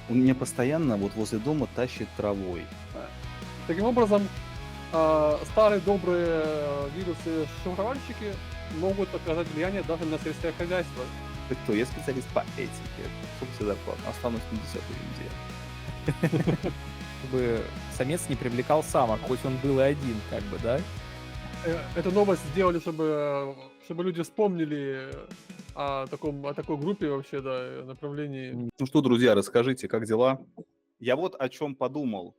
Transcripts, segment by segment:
Он меня постоянно вот возле дома тащит травой. Да. Таким образом, старые добрые вирусы-шифровальщики могут оказать влияние даже на сельское хозяйство. Ты кто? Я специалист по этике. Сколько тебе зарплата? Останусь на 10-й неделе. Чтобы самец не привлекал самок, хоть он был и один, как бы, да? Эту новость сделали, чтобы люди вспомнили о такой группе вообще, да, направлении. Ну что, друзья, расскажите, как дела? Я вот о чем подумал.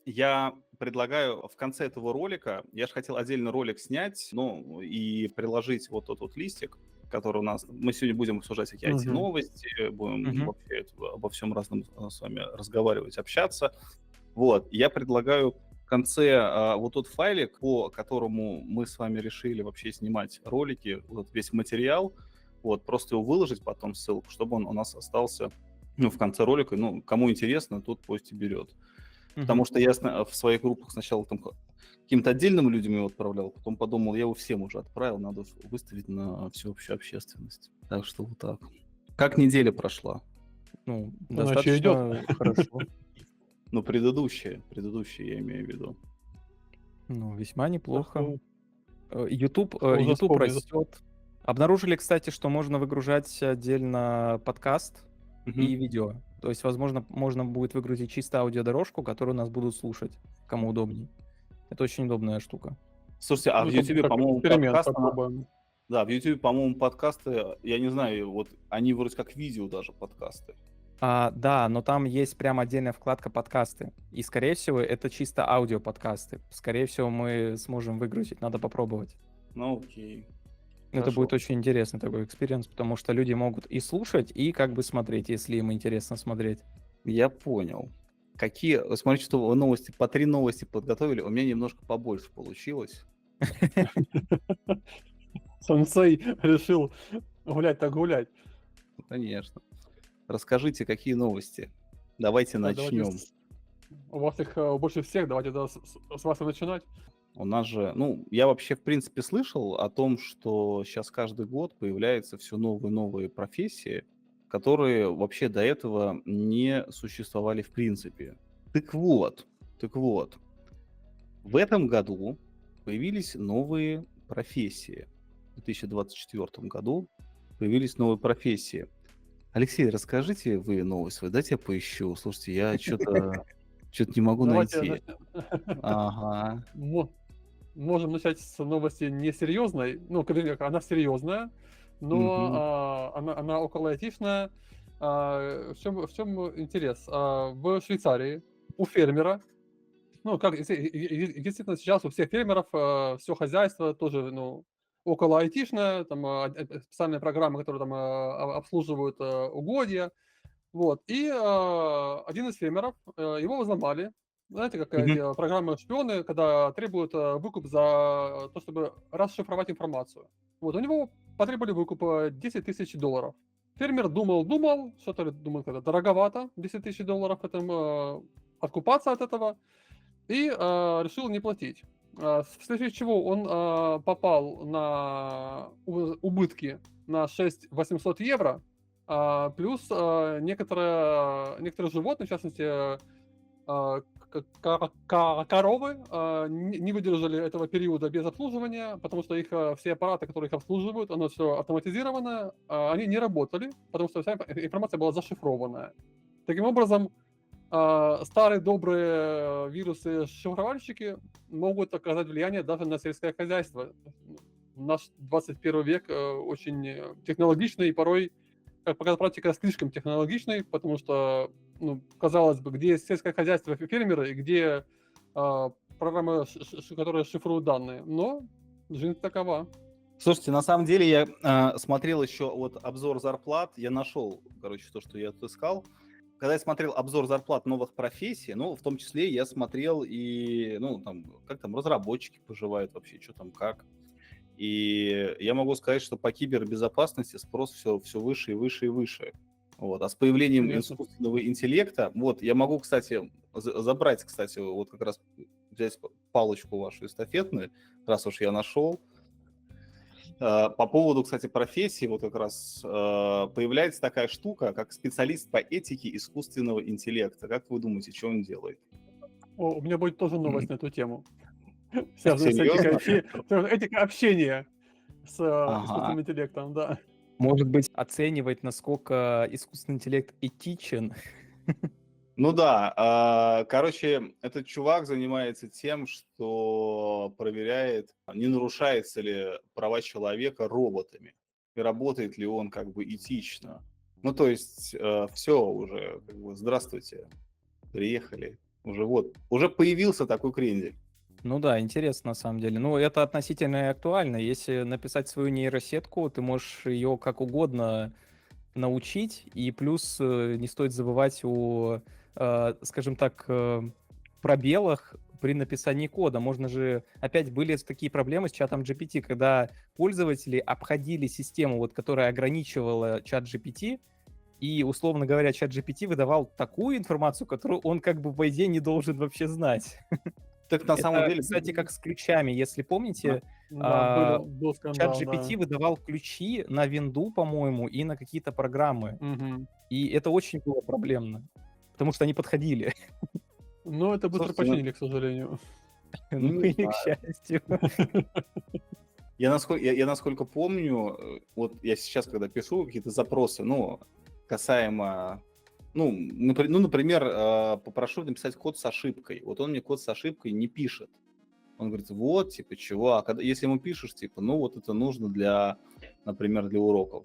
Я предлагаю в конце этого ролика, я же хотел отдельно ролик снять, ну, и приложить вот тот вот листик, который у нас... Мы сегодня будем обсуждать всякие Мгм. IT-новости, будем Мгм. вообще обо всем разном с вами разговаривать, общаться. Вот, я предлагаю в конце вот тот файлик, по которому мы с вами решили вообще снимать ролики, вот весь материал, вот, просто его выложить потом ссылку, чтобы он у нас остался, ну, в конце ролика, ну, кому интересно, тот пусть и берет. Потому что я в своих группах сначала там каким-то отдельным людям его отправлял, потом подумал, я его всем уже отправил, надо выставить на всеобщую общественность. Так что вот так. Как неделя прошла? Ну, Она ещё идёт. достаточно хорошо. Ну, предыдущая я имею в виду. Ну, весьма неплохо. Что YouTube уже вспомнил. растет. Обнаружили, кстати, что можно выгружать отдельно подкаст и видео. То есть, возможно, можно будет выгрузить чисто аудиодорожку, которую нас будут слушать, кому удобней. Это очень удобная штука. Слушайте, а в Ну, YouTube, как по-моему, эксперимент подкасты... попробуем. Да, в YouTube, по-моему, подкасты, я не знаю, вот они вроде как видео даже подкасты. Да, но там есть прям отдельная вкладка подкасты. И, скорее всего, это чисто аудиоподкасты. Скорее всего, мы сможем выгрузить, надо попробовать. Ну, окей. Это Хорошо. будет очень интересный такой экспириенс, потому что люди могут и слушать, и как бы смотреть, если им интересно смотреть. Я понял. Какие, смотрите, что вы новости, по 3 новости подготовили, у меня немножко побольше получилось. Сенсей решил гулять так гулять. Конечно. Расскажите, какие новости? Давайте Да, давайте начнем. у вас их больше всех, давайте с вас и начинать. У нас же, ну, я вообще, в принципе, слышал о том, что сейчас каждый год появляются все новые и новые профессии, которые вообще до этого не существовали в принципе. Так вот, в этом году появились новые профессии. В 2024 году появились новые профессии. Алексей, расскажите вы новость свою, дайте я поищу. Слушайте, я что-то не могу Давайте найти. Ага. можем начать с новости несерьезной. Ну, она серьезная, Мгм. но она около айтишная. В чем интерес? В Швейцарии у фермера, ну, как действительно сейчас у всех фермеров все хозяйство тоже, ну, около айтишное, там специальные программы, которые там обслуживают угодья. Вот. И один из фермеров, его взломали. Знаете, как Мгм. эти программы-шпионы, когда требуют выкуп за то, чтобы расшифровать информацию. Вот, у него потребовали выкуп 10 тысяч долларов. Фермер думал, что-то думал, это дороговато, 10 тысяч долларов, откупаться от этого, и решил не платить. Вследствие чего он попал на убытки на 6 800 евро, плюс некоторые животные, в частности, коровы, не выдержали этого периода без обслуживания, потому что их все аппараты, которые их обслуживают, оно все автоматизировано, они не работали, потому что вся информация была зашифрованная. Таким образом, старые добрые вирусы-шифровальщики могут оказать влияние даже на сельское хозяйство. Наш 21 век очень технологичный и порой, как показала практика, слишком технологичный, потому что, ну, казалось бы, где сельское хозяйство и фермеры, и где программы, которые шифруют данные. Но жизнь такова. Слушайте, на самом деле я смотрел еще вот обзор зарплат, я нашел, короче, то, что я тут искал. Когда я смотрел обзор зарплат новых профессий, ну, в том числе я смотрел и, ну, там, как там разработчики поживают вообще, что там, как. И я могу сказать, что по кибербезопасности спрос все выше и выше и выше. Вот. А с появлением Конечно. искусственного интеллекта, вот, я могу, кстати, забрать, кстати, вот как раз взять палочку вашу эстафетную, раз уж я нашел. По поводу, кстати, профессии, вот как раз появляется такая штука, как специалист по этике искусственного интеллекта. Как вы думаете, что он делает? У меня будет тоже новость на эту тему, связанная с Серьезно? этикой общения с Ага. искусственным интеллектом, да. Может быть, оценивать, насколько искусственный интеллект этичен. Ну да, короче, этот чувак занимается тем, что проверяет, не нарушается ли права человека роботами, и работает ли он как бы этично. Ну, то есть, все уже, как бы, здравствуйте, приехали. Уже появился такой крендель. Ну да, интересно на самом деле. Ну, это относительно и актуально. Если написать свою нейросетку, ты можешь ее как угодно научить, и плюс не стоит забывать о, скажем так, пробелах при написании кода. Можно же, опять были такие проблемы с чатом GPT, когда пользователи обходили систему, вот, которая ограничивала чат GPT, и, условно говоря, чат GPT выдавал такую информацию, которую он, как бы, по идее, не должен вообще знать. Так на самом Это, деле, кстати, как с ключами. Если помните, Да, был чат скандал, да. GPT выдавал ключи на винду, по-моему, и на какие-то программы. Мгм. И это очень было проблемно, потому что они подходили. Но это быстро Слушайте, починили, к сожалению. ну, Ну не или к знаю. счастью. Я насколько помню, вот я сейчас, когда пишу какие-то запросы, ну, касаемо, например, попрошу написать код с ошибкой. Вот он мне код с ошибкой не пишет. Он говорит, вот, типа, чувак, если ему пишешь, типа, ну, вот это нужно для, например, для уроков.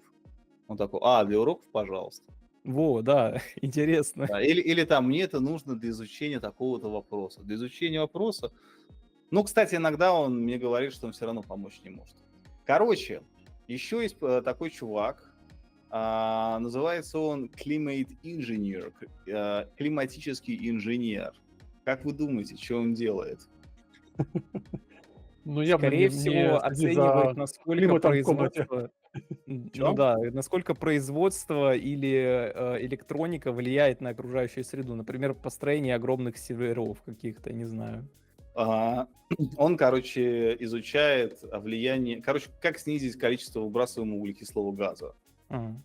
Он такой, для уроков, пожалуйста. Во, да, интересно. Да, или там, мне это нужно для изучения такого-то вопроса. Для изучения вопроса. Ну, кстати, иногда он мне говорит, что он все равно помочь не может. Короче, еще есть такой чувак, называется он Climate Engineer, климатический инженер. Как вы думаете, что он делает? Ну, явно Скорее не всего, следит за оценивает, насколько климатом в комнате. производство... Чё? Ну да, насколько производство или электроника влияет на окружающую среду. Например, построение огромных серверов каких-то, не знаю. Он, короче, изучает влияние... Короче, как снизить количество выбрасываемого углекислого газа. Ага.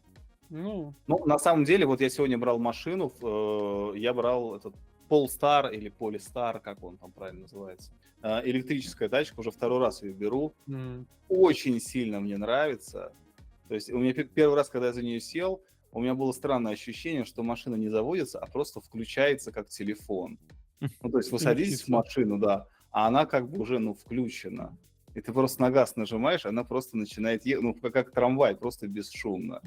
Ну, Ну, на самом деле, вот я сегодня брал машину, я брал этот Polestar или Polestar, как он там правильно называется. Электрическая тачка, уже второй раз ее беру. Очень сильно мне нравится. То есть у меня первый раз, когда я за нее сел, у меня было странное ощущение, что машина не заводится, а просто включается как телефон. Ну, то есть вы садитесь в машину, да, а она как бы уже, включена. И ты просто на газ нажимаешь, она просто начинает ехать, как трамвай, просто бесшумно.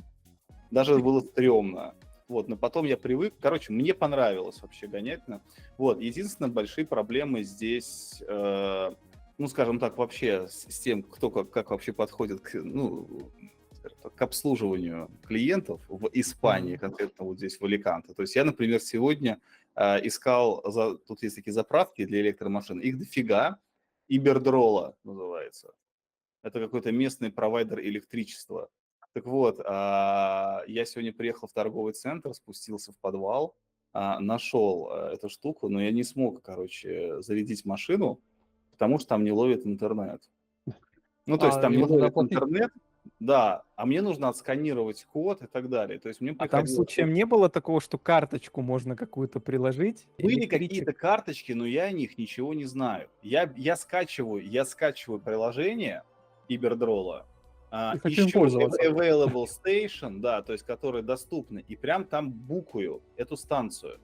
Даже было стрёмно. Вот, но потом я привык. Короче, мне понравилось вообще гонять. Вот, единственное, большие проблемы здесь, скажем так, вообще с тем, кто как вообще подходит к обслуживанию клиентов в Испании, конкретно вот здесь в Аликанте. То есть я, например, сегодня искал, тут есть такие заправки для электромашин, их дофига, Ибердрола называется. Это какой-то местный провайдер электричества. Так вот, я сегодня приехал в торговый центр, спустился в подвал, нашел эту штуку, но я не смог, зарядить машину, потому что там не ловит интернет. Ну, то есть там не ловит интернет, да, а мне нужно отсканировать код и так далее. То есть мне там случаем не было такого, что карточку можно какую-то приложить? Были какие-то карточки, но я о них ничего не знаю. Я скачиваю приложение Ибердрола, ищу Available Station, да, то есть которые доступны, и прям там букаю эту станцию.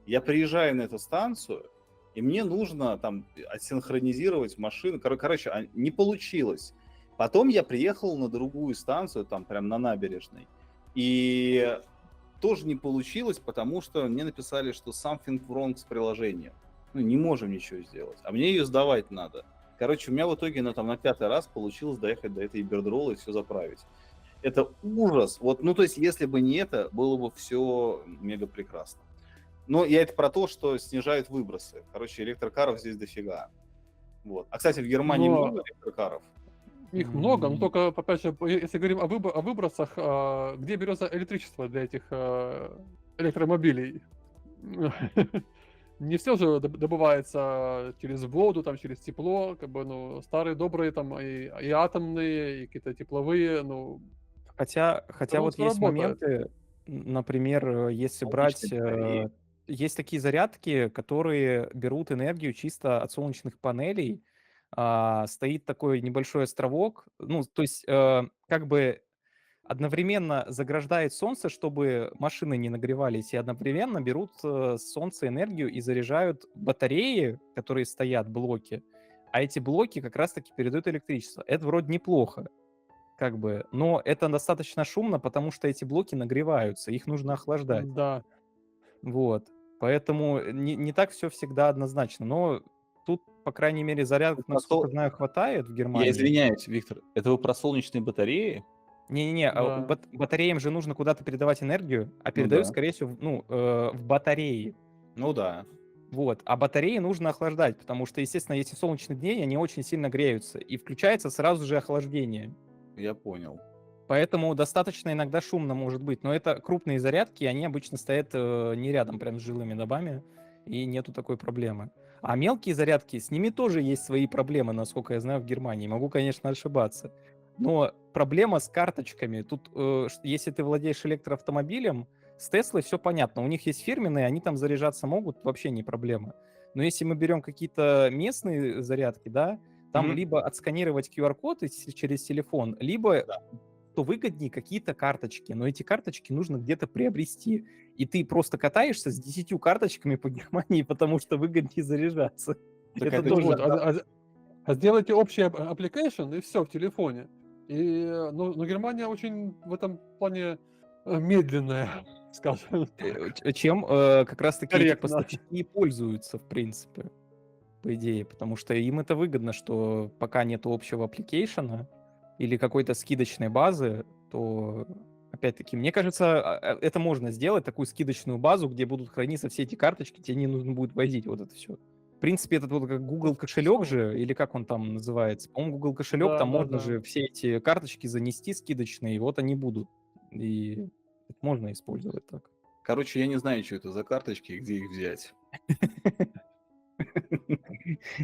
Я приезжаю на эту станцию, и мне нужно там отсинхронизировать машину. Короче, не получилось. Потом я приехал на другую станцию, там прям на набережной, и тоже не получилось, потому что мне написали, что something wrong с приложением. Не можем ничего сделать, а мне ее сдавать надо. Короче, у меня в итоге на 5-й раз получилось доехать до этой Ибердролы и все заправить. Это ужас. Вот, то есть, если бы не это, было бы все мега прекрасно. Но я это про то, что снижают выбросы. Короче, электрокаров здесь дофига. Вот. А, кстати, в Германии много электрокаров? Их много, но только, опять же, если говорим о выбросах, где берется электричество для этих электромобилей? не все же добывается через воду, там, через тепло, как бы, ну, старые добрые там и атомные, и какие-то тепловые, ну, Хотя всё равно вот всё есть работает. моменты, например, если брать, Солнечные батареи. есть такие зарядки, которые берут энергию чисто от солнечных панелей. Стоит такой небольшой островок, ну, то есть, как бы одновременно заграждает солнце, чтобы машины не нагревались, и одновременно берут с солнца энергию и заряжают батареи, которые стоят, блоки, а эти блоки как раз-таки передают электричество. Это вроде неплохо, как бы, но это достаточно шумно, потому что эти блоки нагреваются, их нужно охлаждать. Да. Вот. Поэтому не так все всегда однозначно. Но тут, по крайней мере, зарядок, Про насколько сол- знаю, хватает в Я Германии. извиняюсь, Виктор, это вы про солнечные батареи? Не-не-не, Да. батареям же нужно куда-то передавать энергию, а Ну передают, да. скорее всего, в батареи. Ну да, Вот. А батареи нужно охлаждать, потому что, естественно, если солнечный день, они очень сильно греются, и включается сразу же охлаждение. я понял. Поэтому достаточно иногда шумно может быть. Но это крупные зарядки, они обычно стоят не рядом прям с жилыми домами, и нету такой проблемы. А мелкие зарядки, с ними тоже есть свои проблемы, насколько я знаю, в Германии. Могу, конечно, ошибаться. Но проблема с карточками. Тут, если ты владеешь электроавтомобилем, с Теслой все понятно. У них есть фирменные, они там заряжаться могут, вообще не проблема. Но если мы берем какие-то местные зарядки, да, там Мгм. либо отсканировать QR-код через телефон, либо Да. то выгоднее какие-то карточки, но эти карточки нужно где-то приобрести. И ты просто катаешься с 10 карточками по Германии, потому что выгоднее заряжаться. Так Это это Ну тоже... вот, сделайте общий application, и все в телефоне. Но Германия очень в этом плане медленная, скажем так, Чем как раз-таки эти корректно. поставщики и пользуются, в принципе, по идее, потому что им это выгодно, что пока нет общего аппликейшена или какой-то скидочной базы, то, опять-таки, мне кажется, это можно сделать, такую скидочную базу, где будут храниться все эти карточки, тебе не нужно будет возить вот это все. В принципе, этот вот как Google кошелек Ну, же, или как он там называется, по-моему, Google кошелек, да, там да, можно да. же все эти карточки занести скидочные, и вот они будут. И это можно использовать так. Короче, я не знаю, что это за карточки и где их взять.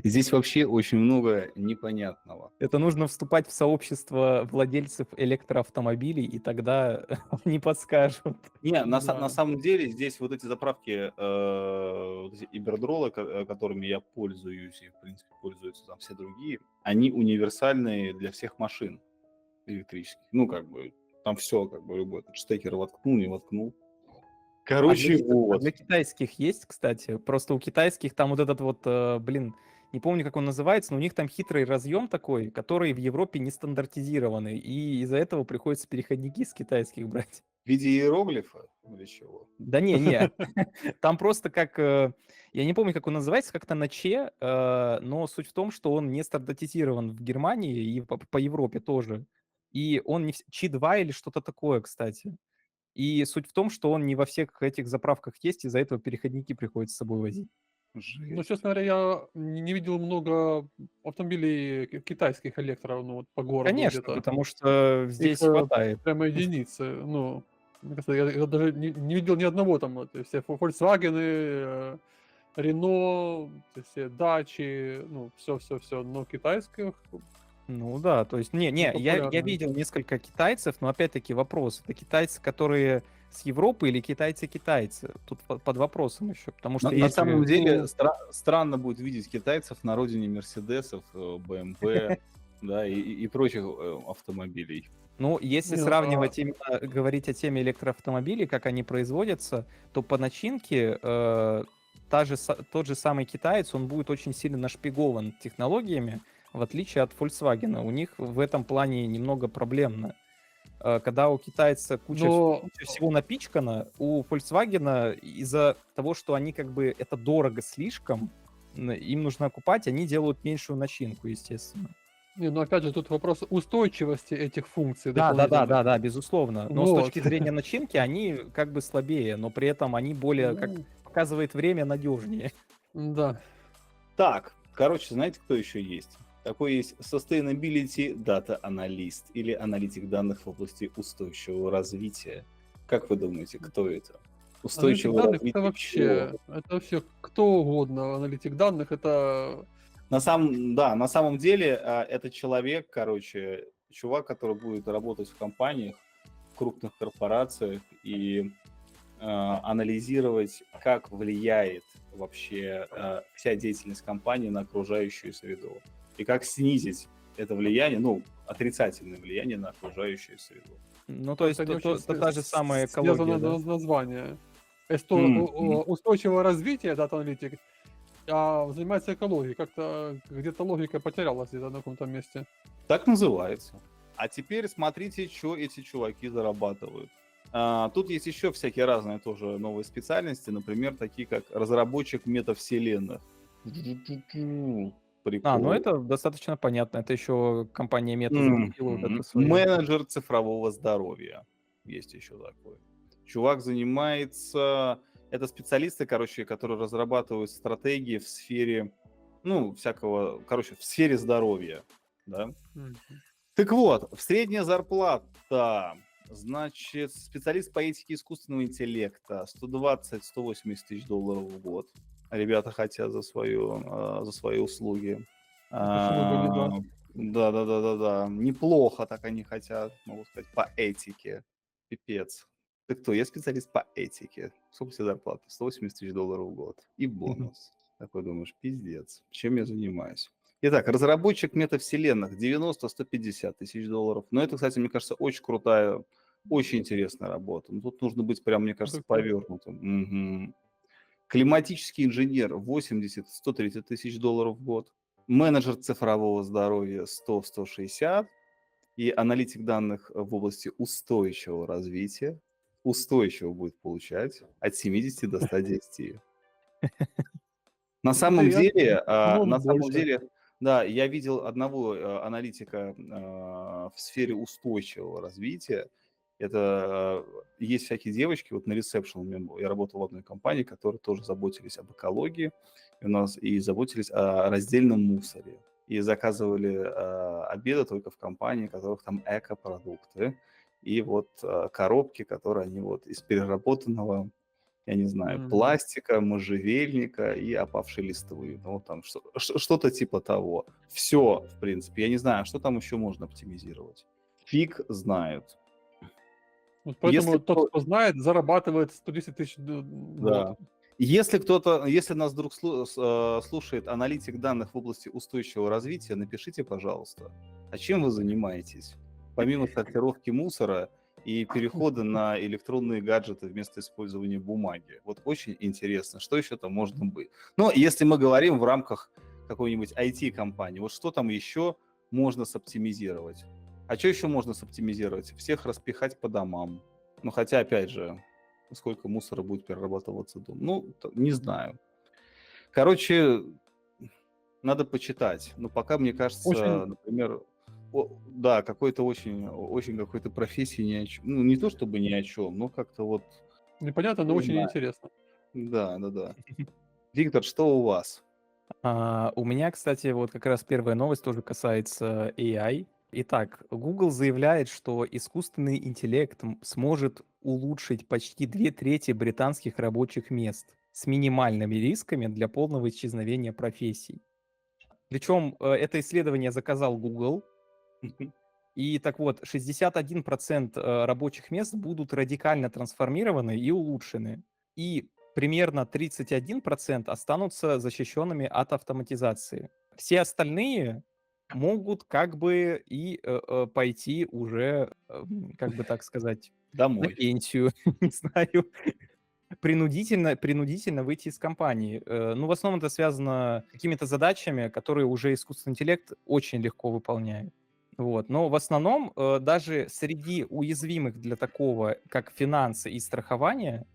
Здесь вообще очень много непонятного. Это нужно вступать в сообщество владельцев электроавтомобилей, и тогда они подскажут. Не, на Да. самом деле здесь вот эти заправки, вот эти Ибердролы, которыми я пользуюсь, и в принципе пользуются там все другие, они универсальные для всех машин электрических. Ну, как бы, там все, как бы, любой этот штекер воткнул, не воткнул. А Короче, для вот. китайских есть, кстати. Просто у китайских там вот этот вот, не помню, как он называется, но у них там хитрый разъем такой, который в Европе не стандартизированный, и из-за этого приходится переходники с китайских брать. В виде иероглифа или чего? Да не, там просто как, я не помню, как он называется, как-то на Че, но суть в том, что он не стандартизирован в Германии и по Европе тоже. И он не Чи 2 или что-то такое, кстати. И суть в том, что он не во всех этих заправках есть, из-за этого переходники приходится с собой возить. Ну, Жесть. честно говоря, я не видел много автомобилей китайских электро, ну, вот по городу Конечно, где-то. потому что Их здесь хватает. прямо единицы. Ну, мне кажется, я даже не видел ни одного там. Вот, все Volkswagen, Renault, все дачи, ну, все. Но китайских Ну да, то есть, я популярны. видел несколько китайцев, но опять-таки вопрос, это китайцы, которые с Европы или китайцы-китайцы? Тут под вопросом еще, потому что На есть самом же... деле странно будет видеть китайцев на родине Мерседесов, БМВ, да, и прочих автомобилей. Ну, если Не, сравнивать именно, говорить о теме электроавтомобилей, как они производятся, то по начинке тот же самый китаец, он будет очень сильно нашпигован технологиями, в отличие от Volkswagen. У них в этом плане немного проблемно. Когда у китайца куча Но всего напичкано, у Volkswagen из-за того, что они как бы это дорого слишком, им нужно окупать, они делают меньшую начинку, естественно. но опять же, тут вопрос устойчивости этих функций Да, дополнительных. безусловно. Но с Вот. точки зрения начинки они как бы слабее, но при этом они более, как Ну, показывает время, надежнее. да. Так, короче, знаете, кто еще есть? Такой есть Sustainability Data Analyst или аналитик данных в области устойчивого развития. Как вы думаете, кто это? Аналитик устойчивого данных это развития чего? вообще кто угодно. Аналитик данных это На самом деле, это человек, короче, чувак, который будет работать в компаниях, в крупных корпорациях и анализировать, как влияет вообще вся деятельность компании на окружающую среду. И как снизить это влияние, ну, отрицательное влияние на окружающую среду. Ну, то есть это не очень это та же самая связано экология, да? название. Мгм. Устойчивое развитие, дата-аналитик, занимается экологией. Как-то где-то логика потерялась где-то на каком-то месте. Так называется. А теперь смотрите, что эти чуваки зарабатывают. Тут есть еще всякие разные тоже новые специальности, например, такие как разработчик метавселенных. Ну Прикол. это достаточно понятно. Это еще компания Мета запустила вот это свое. Менеджер цифрового здоровья. Есть еще такой. Чувак занимается... Это специалисты, короче, которые разрабатывают стратегии в сфере, ну, всякого, короче, в сфере здоровья, да. Мгм. Так вот, средняя зарплата, значит, специалист по этике искусственного интеллекта, 120-180 тысяч долларов в год. Ребята хотят за свои услуги. Почему бы не, да? Да. Неплохо так они хотят, могу сказать, по этике. Пипец. Ты кто? Я специалист по этике. Сколько тебе зарплата? 180 тысяч долларов в год. И бонус. Такой думаешь, пиздец. Чем я занимаюсь? Итак, разработчик метавселенных 90-150 тысяч долларов. Но это, кстати, мне кажется, очень крутая, очень интересная работа. Ну, тут нужно быть прям, мне кажется, Такой. повернутым. Мгм. Климатический инженер 80-130 тысяч долларов в год. Менеджер цифрового здоровья 100-160. И аналитик данных в области устойчивого развития. Устойчиво будет получать от 70 до 110. На самом Я деле, думал больше. да, я видел одного аналитика в сфере устойчивого развития. Это есть всякие девочки, вот на ресепшн я работал в одной компании, которые тоже заботились об экологии и заботились о раздельном мусоре. И заказывали обеды только в компании, у которых там экопродукты. И вот коробки, которые они вот из переработанного, я не знаю, пластика, можжевельника и опавшей листвы. Ну, там что-то типа того. Все, в принципе. Я не знаю, что там еще можно оптимизировать. Фиг знает. Вот поэтому Если тот, кто знает, зарабатывает 110 тысяч в Да. год. Если нас вдруг слушает аналитик данных в области устойчивого развития, напишите, пожалуйста, а чем вы занимаетесь? Помимо сортировки мусора и перехода на электронные гаджеты вместо использования бумаги. Вот очень интересно, что еще там можно быть. Но если мы говорим в рамках какой-нибудь IT-компании, вот что там еще можно соптимизировать? А что еще можно соптимизировать? Всех распихать по домам. Ну, хотя, опять же, сколько мусора будет перерабатываться дома. Ну, не знаю. Короче, надо почитать. Но пока, мне кажется, Очень например, да, какой-то очень какой-то профессии ни о чем. Ну, не то чтобы ни о чем, но как-то вот, непонятно, но не очень знаю. интересно. Да. Виктор, что у вас? У меня, кстати, вот как раз первая новость тоже касается AI. Итак, Google заявляет, что искусственный интеллект сможет улучшить почти 2/3 британских рабочих мест с минимальными рисками для полного исчезновения профессий. Причем это исследование заказал Google. И так вот, 61% рабочих мест будут радикально трансформированы и улучшены. И примерно 31% останутся защищенными от автоматизации. Все остальные могут как бы и пойти уже, как бы так сказать, на Домой. пенсию, не знаю, принудительно выйти из компании. Ну, в основном это связано с какими-то задачами, которые уже искусственный интеллект очень легко выполняет. Вот. Но в основном даже среди уязвимых для такого, как финансы и страхование,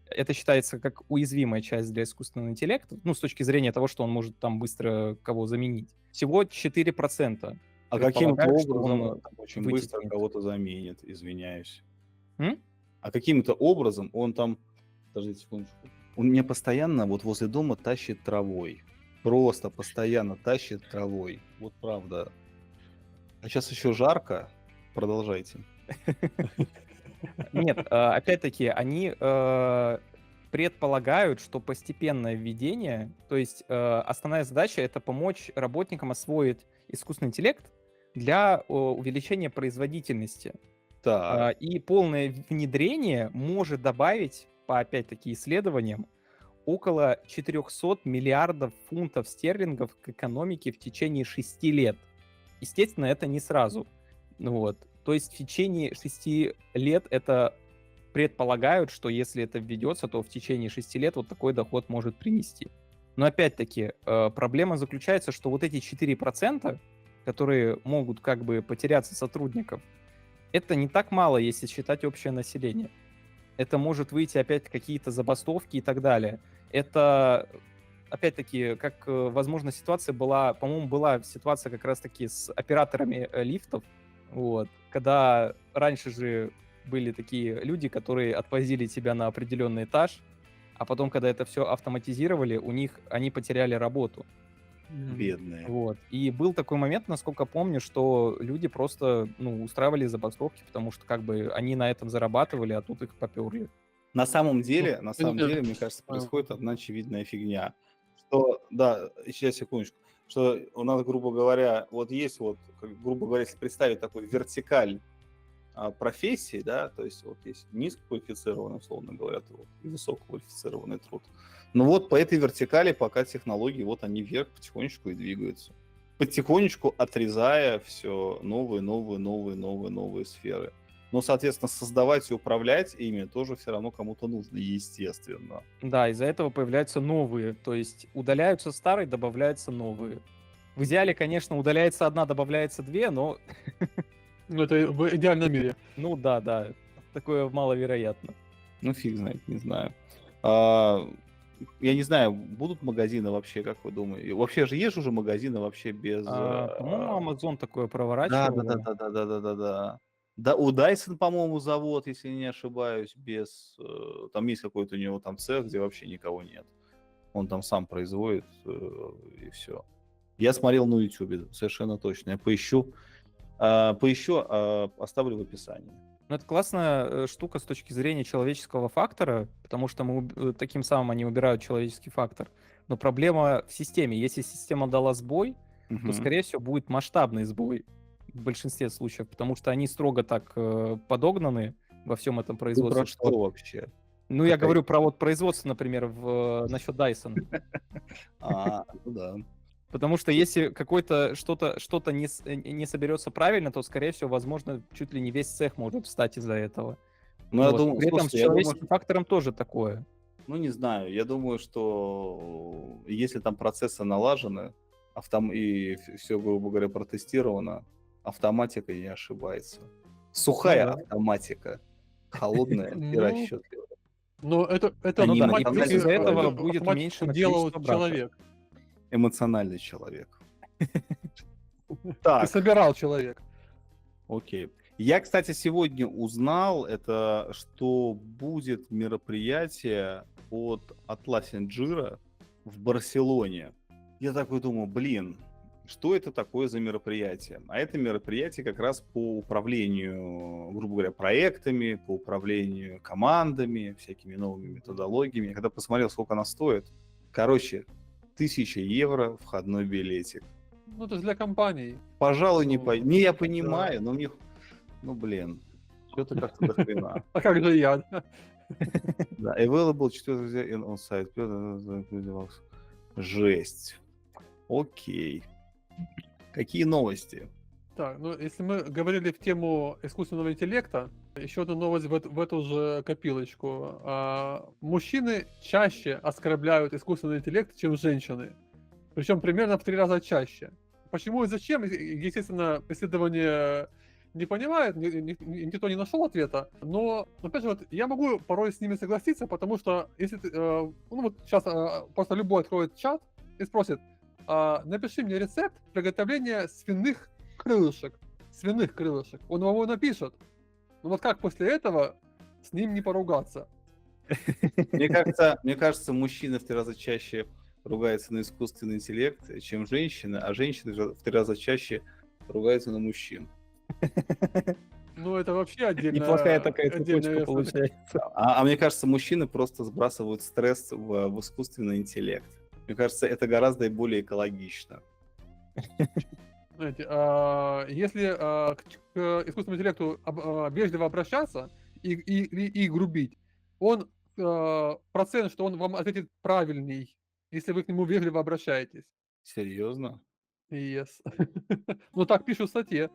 это считается как уязвимая часть для искусственного интеллекта, ну, с точки зрения того, что он может там быстро кого заменить. Всего 4% А каким-то предполагают, что образом он там очень быстро вытеснит. кого-то заменит, извиняюсь. М? А каким-то образом он там, подождите секундочку, он меня постоянно вот возле дома тащит травой. Просто постоянно тащит травой. Вот правда. А сейчас еще жарко. Продолжайте. Нет, опять-таки, они предполагают, что постепенное введение, то есть основная задача — это помочь работникам освоить искусственный интеллект для увеличения производительности. Так, И полное внедрение может добавить, по опять-таки исследованиям, около 400 миллиардов фунтов стерлингов к экономике в течение 6 лет. Естественно, это не сразу. Ну вот. То есть в течение 6 лет это предполагают, что если это введется, то в течение 6 лет вот такой доход может принести. Но опять-таки, проблема заключается, что вот эти 4%, которые могут как бы потеряться сотрудников, это не так мало, если считать общее население. Это может выйти опять какие-то забастовки и так далее. Это, опять-таки, как, возможно, ситуация была, по-моему, была ситуация как раз-таки с операторами лифтов, вот, когда раньше же были такие люди, которые отвозили тебя на определенный этаж, а потом, когда это все автоматизировали, они потеряли работу. бедные. Вот. И был такой момент, насколько помню, что люди просто, устраивали забастовки, потому что как бы они на этом зарабатывали, а тут их поперли. На самом деле, понятно. мне кажется, происходит одна очевидная фигня. Что, да, сейчас, секундочку, что у нас, грубо говоря, вот есть вот, грубо говоря, если представить такой вертикаль профессий, да, то есть вот есть низкоквалифицированный, условно говоря, труд и высококвалифицированный труд. Но вот по этой вертикали пока технологии, вот они вверх потихонечку и двигаются. Потихонечку отрезая все новые сферы. Но, соответственно, создавать и управлять ими тоже все равно кому-то нужно, естественно. Да, из-за этого появляются новые, то есть удаляются старые, добавляются новые. В идеале, конечно, удаляется одна, добавляется две, но, Ну, это в идеальном мире. да, такое маловероятно. Ну, фиг знает, не знаю. Я не знаю, будут магазины вообще, как вы думаете? Вообще же есть уже магазины вообще без... По-моему, Amazon такое Да, проворачивал. Да, у Dyson, по-моему, завод, если не ошибаюсь, без... Там есть какой-то у него там цех, где вообще никого нет. Он там сам производит, и все. Я смотрел на YouTube, совершенно точно. Я поищу, оставлю в описании. Ну, это классная штука с точки зрения человеческого фактора, потому что таким самым они убирают человеческий фактор. Но проблема в системе. Если система дала сбой, то, Мгм. скорее всего, будет масштабный сбой в большинстве случаев, потому что они строго так подогнаны во всем этом Ты производстве. про что вообще? Ну, я Какая- говорю про вот производство, например, насчет Dyson. Ну да. Потому что если что-то не соберется правильно, то, скорее всего, возможно, чуть ли не весь цех может встать из-за этого. Ну, я Вот. думаю, При этом с слушайте, я думаю, человеческим фактором тоже такое. ну, не знаю, я думаю, что если там процессы налажены, и все, грубо говоря, протестировано, автоматика не ошибается. Сухая Ну да. автоматика, холодная и Ну, расчетливая. Но это Они Ну да, и автоматически плюс из-за этого делают. будет автоматически уменьшено делает количество брака. человек. Эмоциональный человек. Ты Так, собирал человек. окей. Я, кстати, сегодня узнал, что будет мероприятие от Atlassian Jira в Барселоне. Я такой думаю, блин, что это такое за мероприятие? А это мероприятие как раз по управлению, грубо говоря, проектами, по управлению командами, всякими новыми методологиями. Я когда посмотрел, сколько она стоит, короче, 1000 евро входной билетик. Ну, это же для компаний. Пожалуй, Ну, не я понимаю, но мне, ну блин, что-то как-то до хрена. А как же я? Да, available 4 on-site. Жесть. Окей. Какие новости? Так, ну если мы говорили в тему искусственного интеллекта, еще одна новость в эту же копилочку. Мужчины чаще оскорбляют искусственный интеллект, чем женщины. Причем примерно в 3 раза чаще. Почему и зачем, естественно, исследование не понимает, никто не нашел ответа. Но, опять же, вот, я могу порой с ними согласиться, потому что если ты, ну вот сейчас просто любой откроет чат и спросит, напиши мне рецепт приготовления свиных крылышек. Он вам его напишет. Ну вот как после этого с ним не поругаться? Мне кажется, мужчины в 3 раза чаще ругаются на искусственный интеллект, чем женщины, а женщины в 3 раза чаще ругаются на мужчин. Ну, это вообще Неплохая такая отдельная цепочка получается. А мне кажется, мужчины просто сбрасывают стресс в искусственный интеллект. Мне кажется, это гораздо более экологично. Знаете, если к искусственному интеллекту вежливо обращаться и грубить, он процент, что он вам ответит правильней, если вы к нему вежливо обращаетесь. Серьезно? Yes. Ну, так пишут в статье.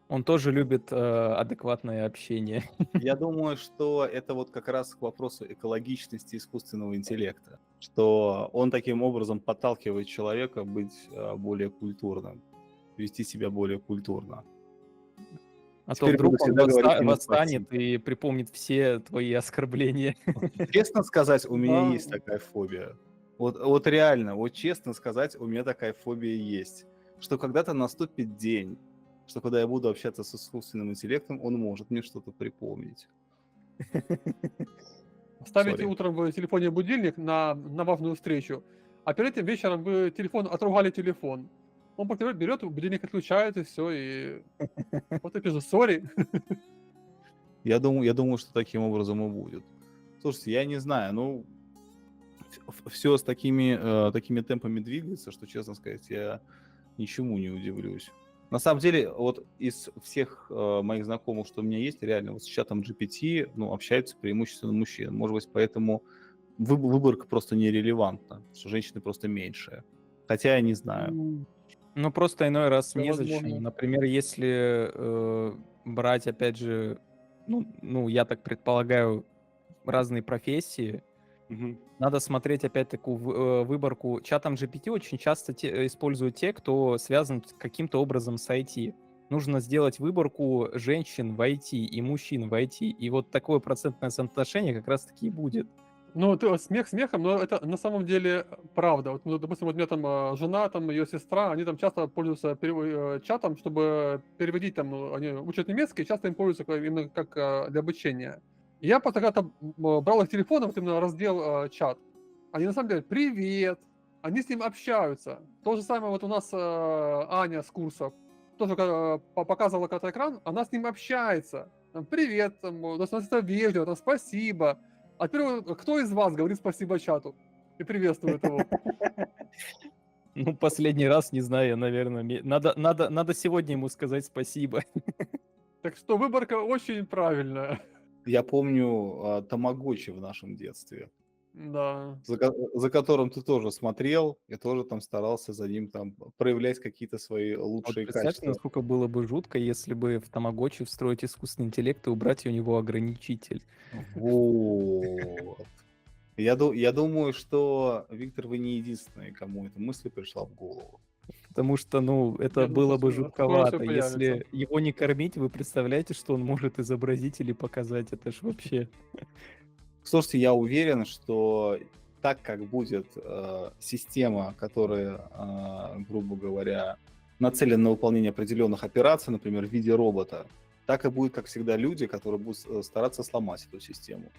Он тоже любит адекватное общение. Я думаю, что это вот как раз к вопросу экологичности искусственного интеллекта, что он таким образом подталкивает человека быть более культурным, вести себя более культурно. А то Теперь вдруг буду он всегда говорить ему восстанет спасибо. и припомнит все твои оскорбления. Честно сказать, у меня Да. есть такая фобия. Вот реально, вот честно сказать, у меня такая фобия есть. Что когда-то наступит день, что когда я буду общаться с искусственным интеллектом, он может мне что-то припомнить. Ставите Sorry. утром в телефоне будильник на важную встречу, а перед этим вечером вы отругали телефон. Он берет, будильник отключает, и все, и вот и пишет «сори». Я думаю, что таким образом и будет. Слушайте, я не знаю, ну, все с такими темпами двигается, что, честно сказать, я ничему не удивлюсь. На самом деле, вот из всех моих знакомых, что у меня есть, реально, вот с чатом GPT, ну, общаются преимущественно мужчины. Может быть, поэтому выборка просто нерелевантна, что женщины просто меньше. Хотя я не знаю. Ну, просто иной раз Всё незачем. возможно. Например, если брать, опять же, ну, я так предполагаю, разные профессии, надо смотреть, опять-таки, выборку. Чатом GPT очень часто используют те, кто связан каким-то образом с IT. Нужно сделать выборку женщин в IT и мужчин в IT, и вот такое процентное соотношение как раз-таки и будет. Ну, смех смехом, но это на самом деле правда. Вот, ну, допустим, вот у меня там жена, там ее сестра, они там часто пользуются чатом, чтобы переводить там, ну, они учат немецкий, часто им пользуются именно как для обучения. И я просто когда-то брал их телефон, вот именно раздел чат. Они на самом деле «Привет!», они с ним общаются. То же самое вот у нас Аня с курсов. Тоже когда показывала когда-то экран, она с ним общается. Там, «Привет!», там, достаточно вежливо, там, «Спасибо!». А теперь кто из вас говорит спасибо чату и приветствует его? Ну, последний раз, не знаю, наверное, надо сегодня ему сказать спасибо. Так что выборка очень правильная. Я помню Тамагочи в нашем детстве, Да. за которым ты тоже смотрел и тоже там старался за ним там проявлять какие-то свои Вот лучшие представьте, качества. насколько было бы жутко, если бы в Тамагочи встроить искусственный интеллект и убрать у него ограничитель. Вот. Я думаю, что, Виктор, вы не единственный, кому эта мысль пришла в голову. Потому что, ну, это Я думаю, было бы скоро жутковато. всё Если появится. его не кормить, вы представляете, что он может изобразить или показать? Это ж вообще... Слушайте, я уверен, что так как будет система, которая, грубо говоря, нацелена на выполнение определенных операций, например, в виде робота, так и будет, как всегда, люди, которые будут стараться сломать эту систему.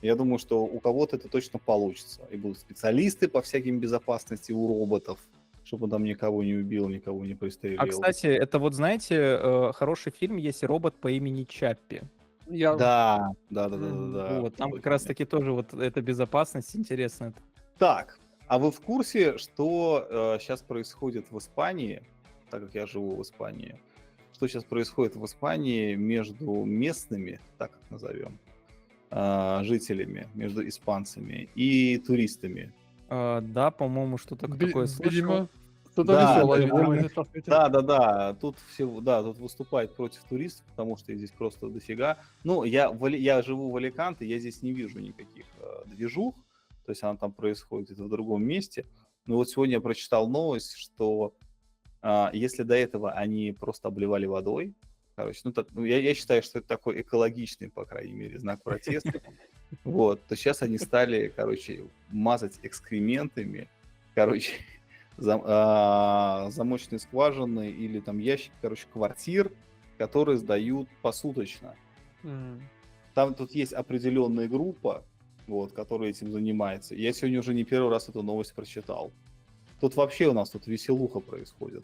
Я думаю, что у кого-то это точно получится. И будут специалисты по всяким безопасности у роботов, чтобы он там никого не убил, никого не пристрелил. А, кстати, это вот, знаете, хороший фильм есть «Робот по имени Чаппи». Да. Вот, там как раз-таки тоже вот эта безопасность интересная. Так, а вы в курсе, что сейчас происходит в Испании, так как я живу в Испании, что сейчас происходит в Испании между местными, так как назовем, жителями, между испанцами и туристами? Да, по-моему, что-то такое слышал. Видимо, что-то Да, веселое, видимо. видимо. Да. Тут выступает против туристов, потому что здесь просто дофига. Ну, я живу в Аликанте, я здесь не вижу никаких движух, то есть она там происходит где-то в другом месте. Но вот сегодня я прочитал новость, что если до этого они просто обливали водой, короче, я считаю, что это такой экологичный, по крайней мере, знак протеста. Вот, то сейчас они стали, короче, мазать экскрементами, короче, замочные скважины или там ящики, короче, квартир, которые сдают посуточно. Там тут есть определенная группа, вот, которая этим занимается. Я сегодня уже не первый раз эту новость прочитал. Тут вообще у нас тут веселуха происходит.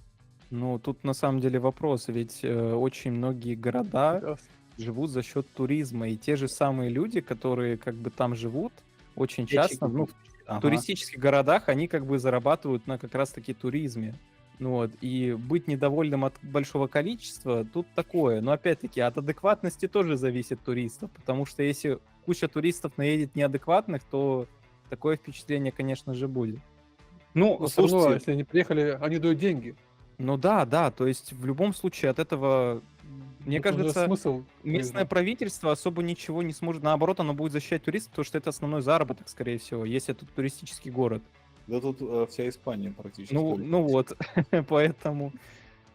Ну, тут на самом деле вопрос, ведь очень многие города Сейчас. живут за счет туризма, и те же самые люди, которые как бы там живут, очень часто, ну, в Ага. туристических городах они как бы зарабатывают на как раз-таки туризме. Ну вот, и быть недовольным от большого количества, тут такое. Но опять-таки от адекватности тоже зависит туристов, потому что если куча туристов наедет неадекватных, то такое впечатление, конечно же, будет. Ну, Но все равно, слушайте, если они приехали, они дают деньги. Ну да, да, то есть в любом случае от этого, мне Это уже кажется, смысл местное туризма. правительство особо ничего не сможет. Наоборот, оно будет защищать туристов, потому что это основной заработок, скорее всего, если это туристический город. да тут вся Испания практически. Ну вот, поэтому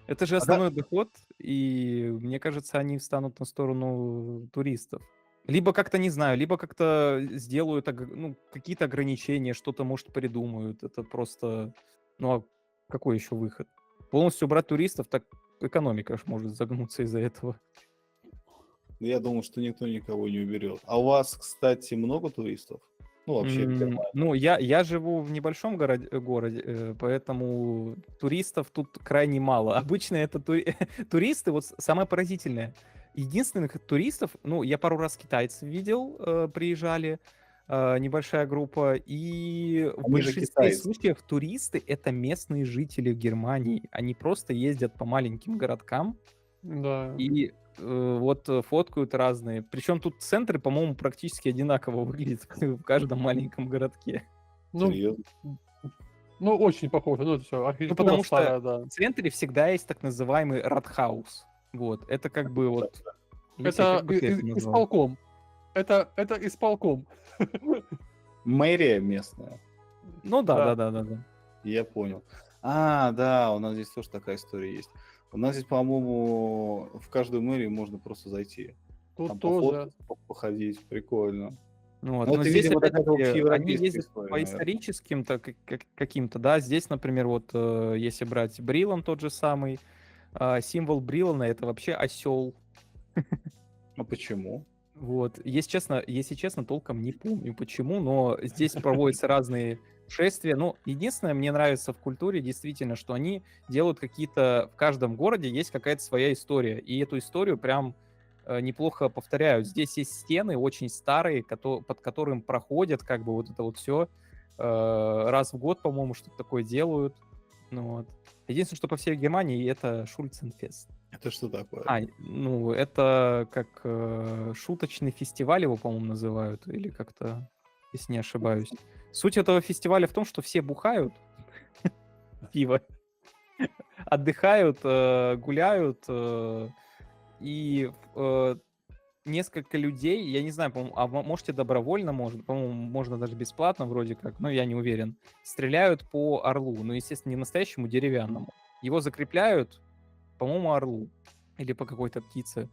это же А да- основной доход, и мне кажется, они встанут на сторону туристов. Либо как-то, не знаю, либо как-то сделают ну, какие-то ограничения, что-то, может, придумают. Это просто, ну, а какой еще выход? Полностью убрать туристов, так экономика ж может загнуться из-за этого. Я думаю, что никто никого не уберет. А у вас, кстати, много туристов? Ну, вообще, в Германии. Ну, я живу в небольшом городе, поэтому туристов тут крайне мало. Обычно это туристы, вот самое поразительное. Единственных туристов, ну, я пару раз китайцев видел, приезжали, небольшая группа, и в Они же большинстве китайцы. случаев туристы — это местные жители Германии. Они просто ездят по маленьким городкам, Да. и вот фоткают разные. Причем тут центры, по-моему, практически одинаково выглядят в каждом маленьком городке. Ну, Серьезно? ну, очень похоже. Ну, это все, Ну, архитектура потому что старая, да. в центре всегда есть так называемый Радхаус. Вот, это как бы вот... Алексей, Это как бы ты это назвал? исполком. Это исполком. Мэрия местная. Ну да. Да. Я понял. А, да, у нас здесь тоже такая история есть. У нас здесь, по-моему, в каждую мэрию можно просто зайти. Тут Там тоже. пофоткаться, походить, прикольно. Ну вот, Ну, но это, здесь видимо, такая опять-таки они общеевропейская ездят история, по наверное. историческим каким-то, да. Здесь, например, вот если брать Брилан тот же самый, символ Брилана — это вообще осел. А почему? Вот, если честно, толком не помню почему, но здесь проводятся разные шествия. Ну, единственное, мне нравится в культуре действительно, что они делают какие-то... В каждом городе есть какая-то своя история, и эту историю прям неплохо повторяют. Здесь есть стены очень старые, под которым проходят как бы вот это вот все. Раз в год, по-моему, что-то такое делают. Ну, вот. Единственное, что по всей Германии, это Шульценфест. Это что такое? Ну, это как шуточный фестиваль его, по-моему, называют, или как-то, если не ошибаюсь. Суть этого фестиваля в том, что все бухают пиво, отдыхают, гуляют, и несколько людей, я не знаю, по-моему, можете добровольно, по-моему, можно даже бесплатно вроде как, но я не уверен, стреляют по орлу, ну, естественно, не настоящему, деревянному. Его закрепляют, по-моему, орлу или по какой-то птице.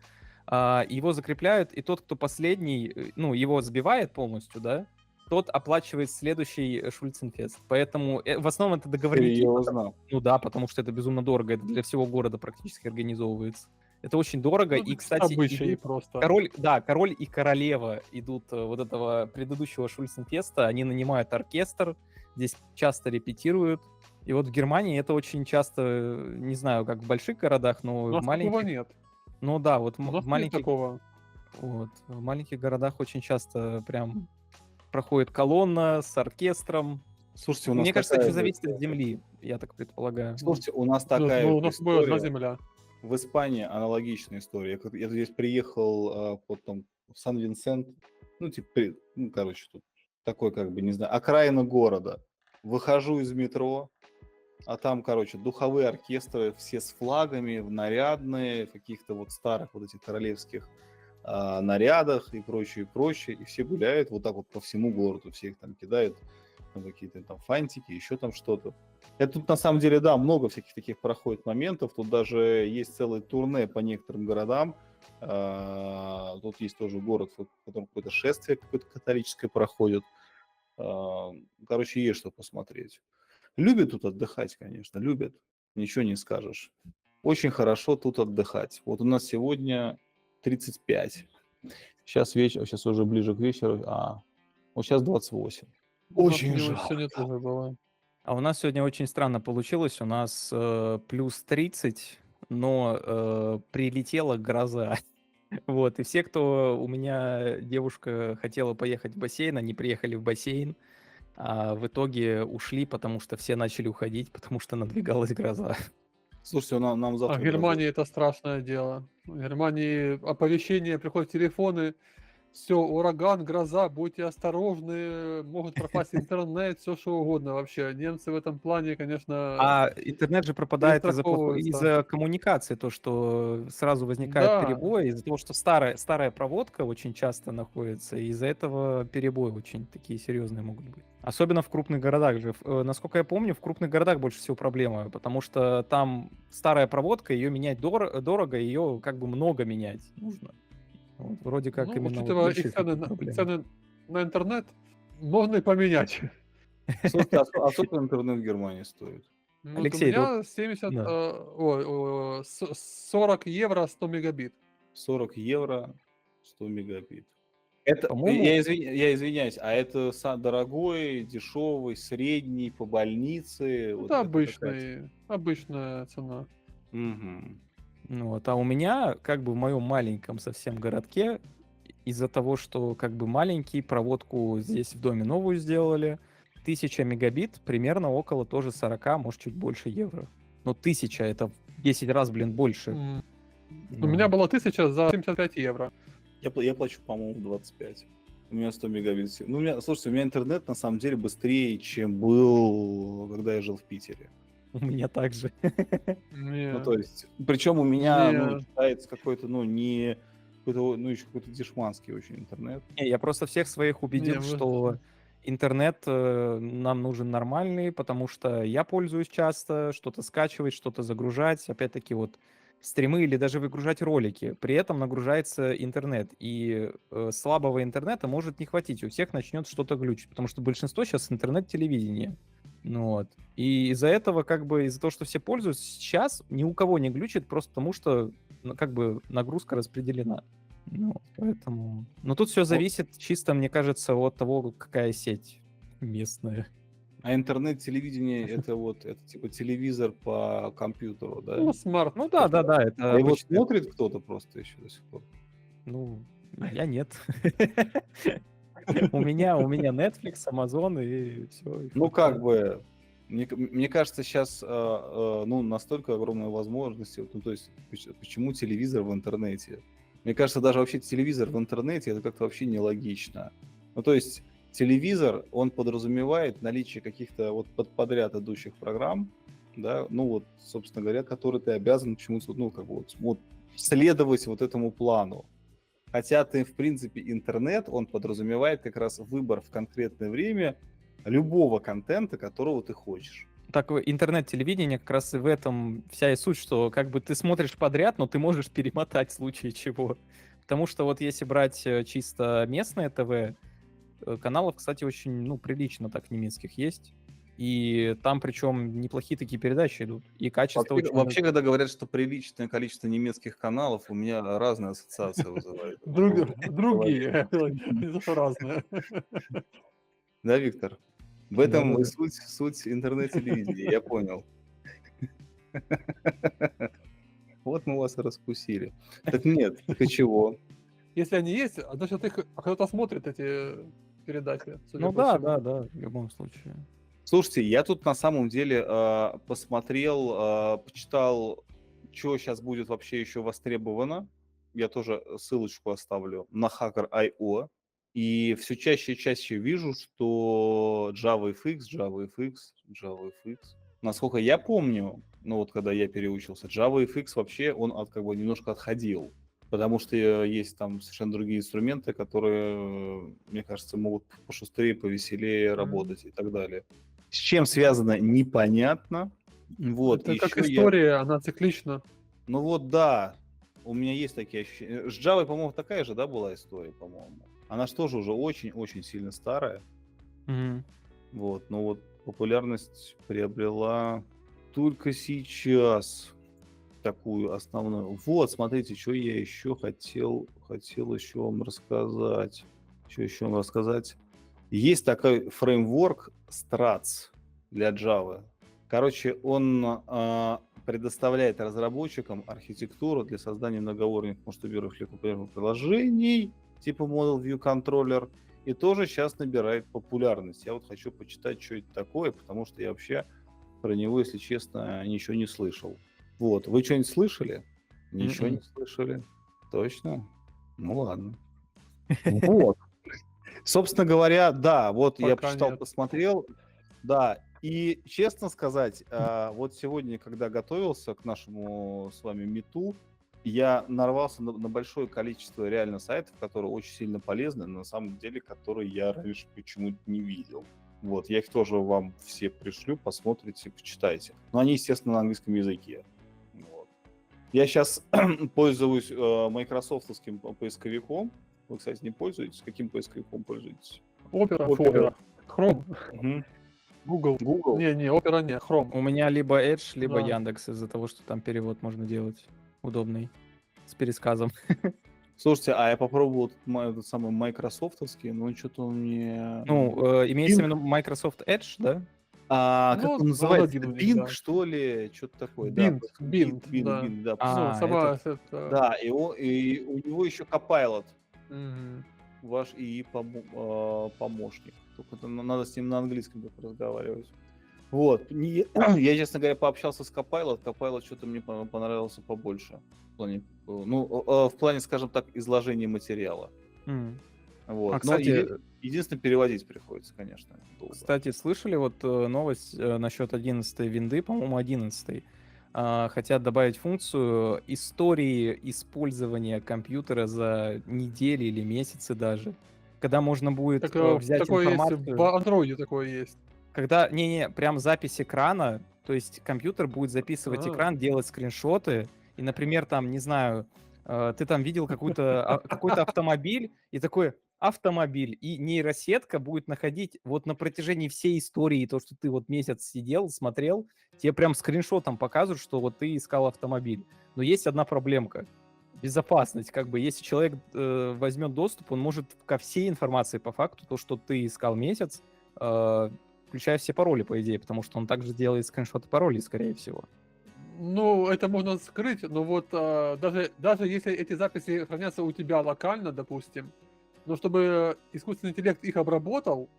Его закрепляют, и тот, кто последний, ну, его сбивает полностью, да, тот оплачивает следующий Шульценфест. Поэтому в основном это договорники. Серьезно? Ну да, потому что это безумно дорого. Это для всего города практически организовывается. Это очень дорого. Ну, И, кстати, обычаи идут просто. король и королева идут вот этого предыдущего Шульценфеста. Они нанимают оркестр, здесь часто репетируют. И вот в Германии это очень часто, не знаю, как в больших городах, но У в нас такого маленьких... нет. Ну да, вот У нас в нет маленьких, такого. вот, в маленьких городах очень часто прям проходит колонна с оркестром. Слушайте, у нас Мне кажется, это такая все же зависит от история. земли, я так предполагаю. Слушайте, у нас Ну, такая у же нас с тобой одна история. земля. В Испании аналогичная история. Я здесь приехал потом в Сан-Винсент, ну, типа, ну, короче, тут такой, как бы, не знаю, окраина города. Выхожу из метро, а там, короче, духовые оркестры, все с флагами, нарядные, в каких-то вот старых вот этих королевских нарядах и прочее, и все гуляют вот так вот по всему городу, всех там кидают, ну, какие-то там фантики, еще там что-то. Это тут на самом деле, да, много всяких таких проходит моментов. Тут даже есть целое турне по некоторым городам. Тут есть тоже город, в котором какое-то шествие какое-то католическое проходит. Короче, есть что посмотреть. Любят тут отдыхать, конечно, любят. Ничего не скажешь. Очень хорошо тут отдыхать. Вот у нас сегодня 35. Сейчас вечер, сейчас уже ближе к вечеру. Вот сейчас 28. У нас Очень минус жарко. сегодня тоже было. А у нас сегодня очень странно получилось. У нас плюс 30, но прилетела гроза. Вот, и все, кто у меня девушка хотела поехать в бассейн, они приехали в бассейн, а в итоге ушли, потому что все начали уходить, потому что надвигалась гроза. Слушайте, нам А в завтра гроза. Германии это страшное дело. В Германии оповещения приходят в телефоны. Все, ураган, гроза, будьте осторожны, может пропасть интернет, все что угодно вообще. Немцы в этом плане, конечно, А интернет же пропадает перестраховываются. из-за коммуникации, то, что сразу возникает Да, перебой, из-за того, что старая проводка очень часто находится, и из-за этого перебои очень такие серьезные могут быть. Особенно в крупных городах же. Насколько я помню, в крупных городах больше всего проблема, потому что там старая проводка, ее менять дорого, ее как бы много менять нужно. Вот, вроде как ну, именно вот учитывая большие их цены, такие проблемы. цены на интернет, можно и поменять. Слушайте, а сколько интернет в Германии стоит? Ну, вот у Алексей, да вот, меня 70, да. 40 евро 100 мегабит. 40 евро, 100 мегабит. Это, По-моему, я извиняюсь, а это дорогой, дешевый, средний, по больнице? Вот Это это какая обычная цена. Мгм. ну вот, а у меня как бы в моем маленьком совсем городке из-за того, что как бы маленький, проводку здесь в доме новую сделали, 1000 мегабит, примерно около тоже 40, может чуть больше евро. Но 1000 это в 10 раз, блин, больше. У Ну, меня было 1000 за 75 евро. Я плачу, по-моему, 25. У меня 100 мегабит. Ну, слушайте, у меня интернет на самом деле быстрее, чем был, когда я жил в Питере. у меня также. Не, Ну, то есть, причем у меня, не, считается какой-то, не какой-то, еще какой-то дешманский очень интернет. Не, я просто всех своих убедил, вы- что интернет нам нужен нормальный, потому что я пользуюсь часто, что-то скачивать, что-то загружать, опять-таки вот стримы или даже выгружать ролики. При этом нагружается интернет, и слабого интернета может не хватить, у всех начнет что-то глючить, потому что большинство сейчас интернет-телевидение. Ну вот. И из-за этого, как бы, из-за того, что все пользуются, сейчас ни у кого не глючит, просто потому что, как бы, нагрузка распределена. Ну, поэтому... Но тут все зависит чисто, мне кажется, от того, какая сеть местная. А интернет-телевидение это типа телевизор по компьютеру, да? ну, смарт. Ну да, это А его обычно... смотрит кто-то просто еще до сих пор? Ну, я нет. У меня Netflix, Amazon и все. Ну, как бы, мне кажется, сейчас настолько огромные возможности. Ну, то есть, почему телевизор в интернете? Мне кажется, даже вообще телевизор в интернете это как-то вообще нелогично. Ну, то есть, телевизор, он подразумевает наличие каких-то вот подряд идущих программ, да, ну вот, собственно говоря, которые ты обязан почему-то, ну, как бы вот следовать вот этому плану. Хотя ты, в принципе, интернет, он подразумевает как раз выбор в конкретное время любого контента, которого ты хочешь. Так, интернет-телевидение как раз и в этом вся и суть, что как бы ты смотришь подряд, но ты можешь перемотать в случае чего. Потому что вот если брать чисто местное ТВ, каналов, кстати, очень, ну, прилично так немецких есть. И там причем неплохие такие передачи идут. И качество очень... Вообще, когда говорят, что приличное количество немецких каналов, у меня разные ассоциации вызывают. Другие, не то, что разные. Да, Виктор? В этом и Да-да-да. суть интернет-телевидения, я понял. Вот мы вас и раскусили. Так нет, так и чего? Если они есть, значит, их кто-то смотрит, эти передачи. судя Ну по да, всему. да, в любом случае. Слушайте, я тут на самом деле посмотрел, почитал, что сейчас будет вообще еще востребовано. Я тоже ссылочку оставлю на Hacker.io. И все чаще и чаще вижу, что JavaFX. Насколько я помню, ну вот когда я переучился, JavaFX вообще он как бы немножко отходил. Потому что есть там совершенно другие инструменты, которые, мне кажется, могут пошустрее, повеселее работать и так далее. С чем связано, непонятно. Вот, Это как еще история, она циклична. Ну вот да, у меня есть такие ощущения. С Java, по-моему, такая же, да, была история, по-моему. Она же тоже уже очень-очень сильно старая. Мгм. Вот, но вот популярность приобрела только сейчас такую основную. Вот, смотрите, что я еще хотел еще вам рассказать. Что еще вам рассказать? Есть такой фреймворк Struts. для Java. Короче, он предоставляет разработчикам архитектуру для создания многоуровневых масштабируемых приложений, типа Model View Controller, и тоже сейчас набирает популярность. Я вот хочу почитать, что это такое, потому что я вообще про него, если честно, ничего не слышал. Вот, вы что-нибудь слышали? Ничего не слышали. Точно? Ну ладно. Вот. Собственно говоря, да, вот я Пока почитал, нет. посмотрел, да, и честно сказать, вот сегодня, когда готовился к нашему с вами миту, я нарвался на большое количество реально сайтов, которые очень сильно полезны, на самом деле, которые я раньше почему-то не видел. Вот, я их тоже вам все пришлю, посмотрите, почитайте. Но они, естественно, на английском языке. Вот. Я сейчас пользуюсь майкрософтовским поисковиком. Вы, кстати, не пользуетесь? Каким поисковиком пользуетесь? Opera, Opera. Chrome, Мгм. Google. Google? Не, Opera не, Chrome. У меня либо Edge, либо Да. Яндекс, из-за того, что там перевод можно делать удобный, с пересказом. Слушайте, а я попробовал этот самый майкрософтовский, но что-то он мне... Ну, имеется в Bing? виду Microsoft Edge, да? Как Ну, он называется? один у них, Bing, да. что ли? Что-то такое, да. Bint, Bint, да. Bing, да. А, Ну, сама этот. это... Да, и у него еще Copilot, Мгм. ваш ИИ помощник. Только надо с ним на английском только разговаривать. Вот. Я, честно говоря, пообщался с Copilot. Copilot что-то мне понравился побольше. В плане, в плане, скажем так, изложения материала. М. Вот. А, Но кстати, единственное, переводить приходится, конечно, долго. Кстати, слышали вот новость насчет 11-й винды, по-моему, 11-й. Хотят добавить функцию истории использования компьютера за недели или месяцы даже. Когда можно будет Так, взять такое есть, информацию... в андроиде такое есть. Когда, прям запись экрана, то есть компьютер будет записывать А. экран, делать скриншоты, и, например, там, не знаю, ты там видел какой-то автомобиль, и такой автомобиль, и нейросетка будет находить вот на протяжении всей истории, то, что ты вот месяц сидел, смотрел, тебе прям скриншотом показывают, что вот ты искал автомобиль. Но есть одна проблемка. Безопасность, как бы, если человек возьмет доступ, он может ко всей информации по факту, то, что ты искал месяц, включая все пароли, по идее, потому что он также делает скриншоты паролей, скорее всего. Ну, это можно скрыть, но вот даже если эти записи хранятся у тебя локально, допустим, но чтобы искусственный интеллект их обработал,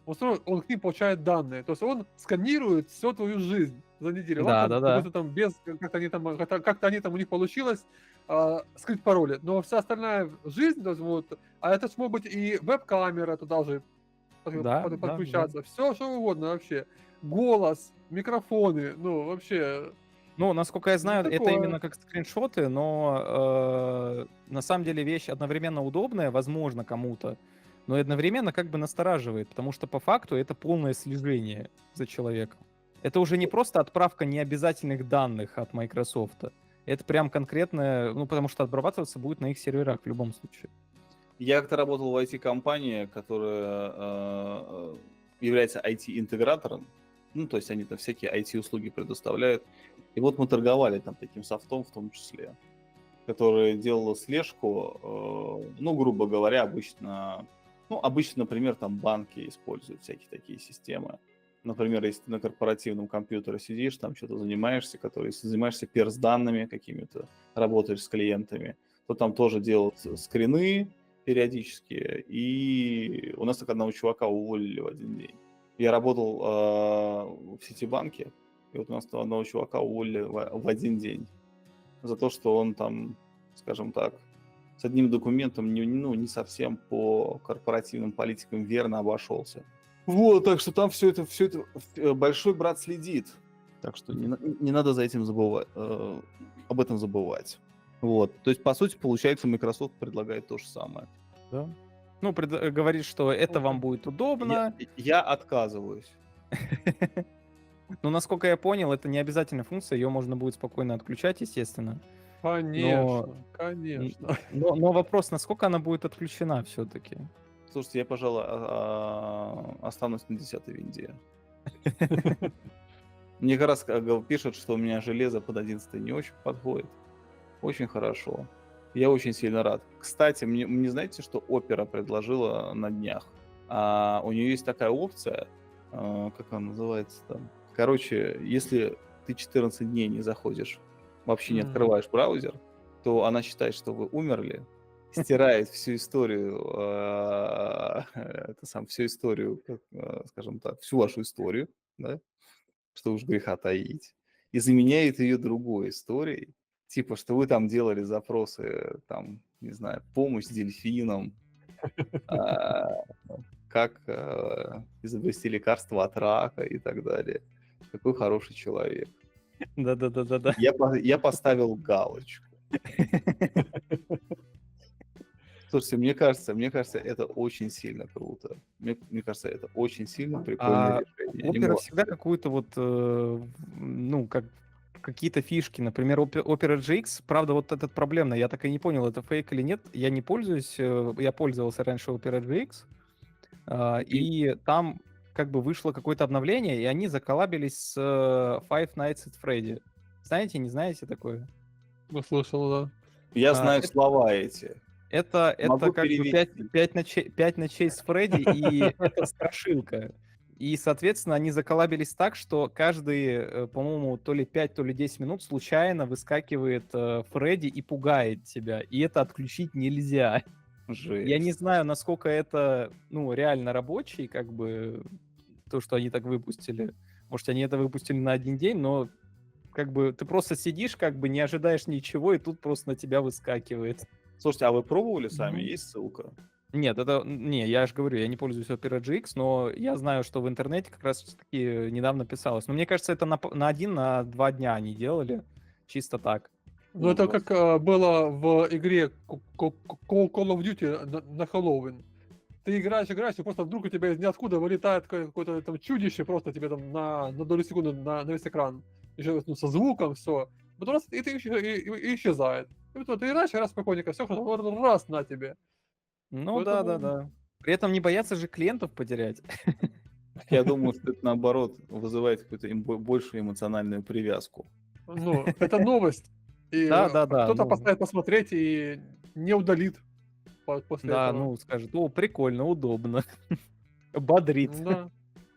он к ним получает данные. То есть он сканирует всю твою жизнь за неделю. Ладно, Да-да-да. допустим, там без как-то они там у них получилось скрыть пароли, но вся остальная жизнь, то есть вот, а это ж может быть и веб-камера туда же Да, да. подключаться, все что угодно вообще, голос, микрофоны, ну вообще. Ну, насколько я знаю, это такое. именно как скриншоты, но на самом деле вещь одновременно удобная, возможно, кому-то, но и одновременно как бы настораживает, потому что по факту это полное слежение за человеком. Это уже не просто отправка необязательных данных от Microsoft. Это прям конкретно, ну, потому что обрабатываться будет на их серверах в любом случае. Я как-то работал в IT-компании, которая является IT-интегратором. Ну, то есть они там всякие IT-услуги предоставляют. И вот мы торговали там таким софтом в том числе, который делал слежку, ну, грубо говоря, обычно, например, там банки используют всякие такие системы. Например, если ты на корпоративном компьютере сидишь, там что-то занимаешься, если занимаешься перс-данными какими-то, работаешь с клиентами, то там тоже делают скрины периодически. И у нас так одного чувака уволили в один день. Я работал в Ситибанке, и вот у нас одного чувака уволили в один день за то, что он там, скажем так, с одним документом не совсем по корпоративным политикам верно обошелся. Вот, так что там все это большой брат следит. Так что не надо за этим забывать, об этом забывать. Вот, то есть, по сути, получается, Microsoft предлагает то же самое. Да. Ну, говорит, что это вам будет удобно. Я отказываюсь. Ну, насколько я понял, это не обязательная функция, ее можно будет спокойно отключать, естественно. Конечно. Но вопрос, насколько она будет отключена все-таки? Слушайте, я, пожалуй, останусь на 10-й винде. Мне как раз пишут, что у меня железо под 11 не очень подходит. Очень хорошо. Я очень сильно рад. Кстати, мне знаете, что Opera предложила на днях? У нее есть такая опция. как он называется там? Короче, если ты 14 дней не заходишь, вообще не открываешь браузер, то она считает, что вы умерли, стирает всю историю, всю историю, скажем так, всю вашу историю, да, что уж греха таить, и заменяет ее другой историей, типа, что вы там делали запросы, там, не знаю, помощь дельфинам, а, как изобрести лекарство от рака и так далее. Какой хороший человек. Да-да-да-да-да. Я поставил галочку. Слушайте, мне кажется, это очень сильно круто. Мне кажется, это очень сильно прикольное решение. Не Opera могу всегда сказать. какую-то вот, ну, как какие-то фишки. Например, Opera GX, правда, вот этот проблемный. Я так и не понял, это фейк или нет. Я не пользуюсь, я пользовался раньше Opera GX, и там как бы вышло какое-то обновление, и они заколлабились с Five Nights at Freddy. Знаете, не знаете такое? Слышал, да. Я знаю это- слова эти. Это Могу как бы перевести. 5 ночей с Фредди, и это страшилка. И, соответственно, они заколлабились так, что каждые, по-моему, то ли 5, то ли 10 минут случайно выскакивает Фредди и пугает тебя. И это отключить нельзя. Я не Жесть. знаю, насколько это, ну, реально рабочий, как бы, то, что они так выпустили. Может, они это выпустили на один день, но как бы ты просто сидишь, как бы не ожидаешь ничего, и тут просто на тебя выскакивает. Слушайте, а вы пробовали сами? Мгм. Есть ссылка? Нет, не, я же говорю, я не пользуюсь Opera GX, но я знаю, что в интернете как раз-таки недавно писалось. Но мне кажется, это на 1-2 дня они делали, чисто так. Ну, это Ужас. как было в игре Call of Duty на Хэллоуин. Ты играешь, и просто вдруг у тебя из ниоткуда вылетает какое-то там чудище, просто тебе там на долю секунды на весь экран. Еще со звуком, все. Потом раз, и ты и исчезает. И вот ты играешь, раз спокойненько, все, раз на тебе. Ну Поэтому, да. При этом не боятся же клиентов потерять. Я думаю, что это наоборот вызывает какую-то большую эмоциональную привязку. ну, это новость. И Да, кто-то ну, поставит посмотреть и не удалит после да, этого. ну скажет, о, прикольно, удобно, бодрит. Да.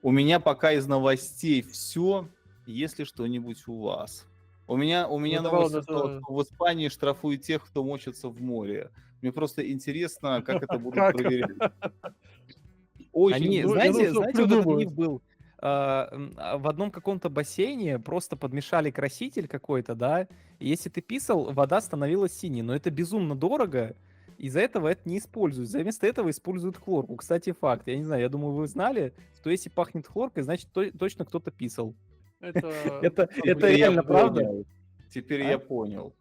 У меня пока из новостей все, если что-нибудь у вас. У меня Ну, новость ладно, о том, это- что в Испании штрафуют тех, кто мочится в море. Мне просто интересно, как это будут Как? проверять. Очень Они, Ну, я думаю, интересно. что знаете, вот этот придумают. миф был, в одном каком-то бассейне просто подмешали краситель какой-то, да, и если ты писал, вода становилась синей, но это безумно дорого, из-за этого это не используют, вместо этого используют хлорку. Кстати, факт, я не знаю, я думаю, вы знали, что если пахнет хлоркой, значит, точно кто-то писал. Это... Это Теперь я реально правда? понял. Теперь А? я понял.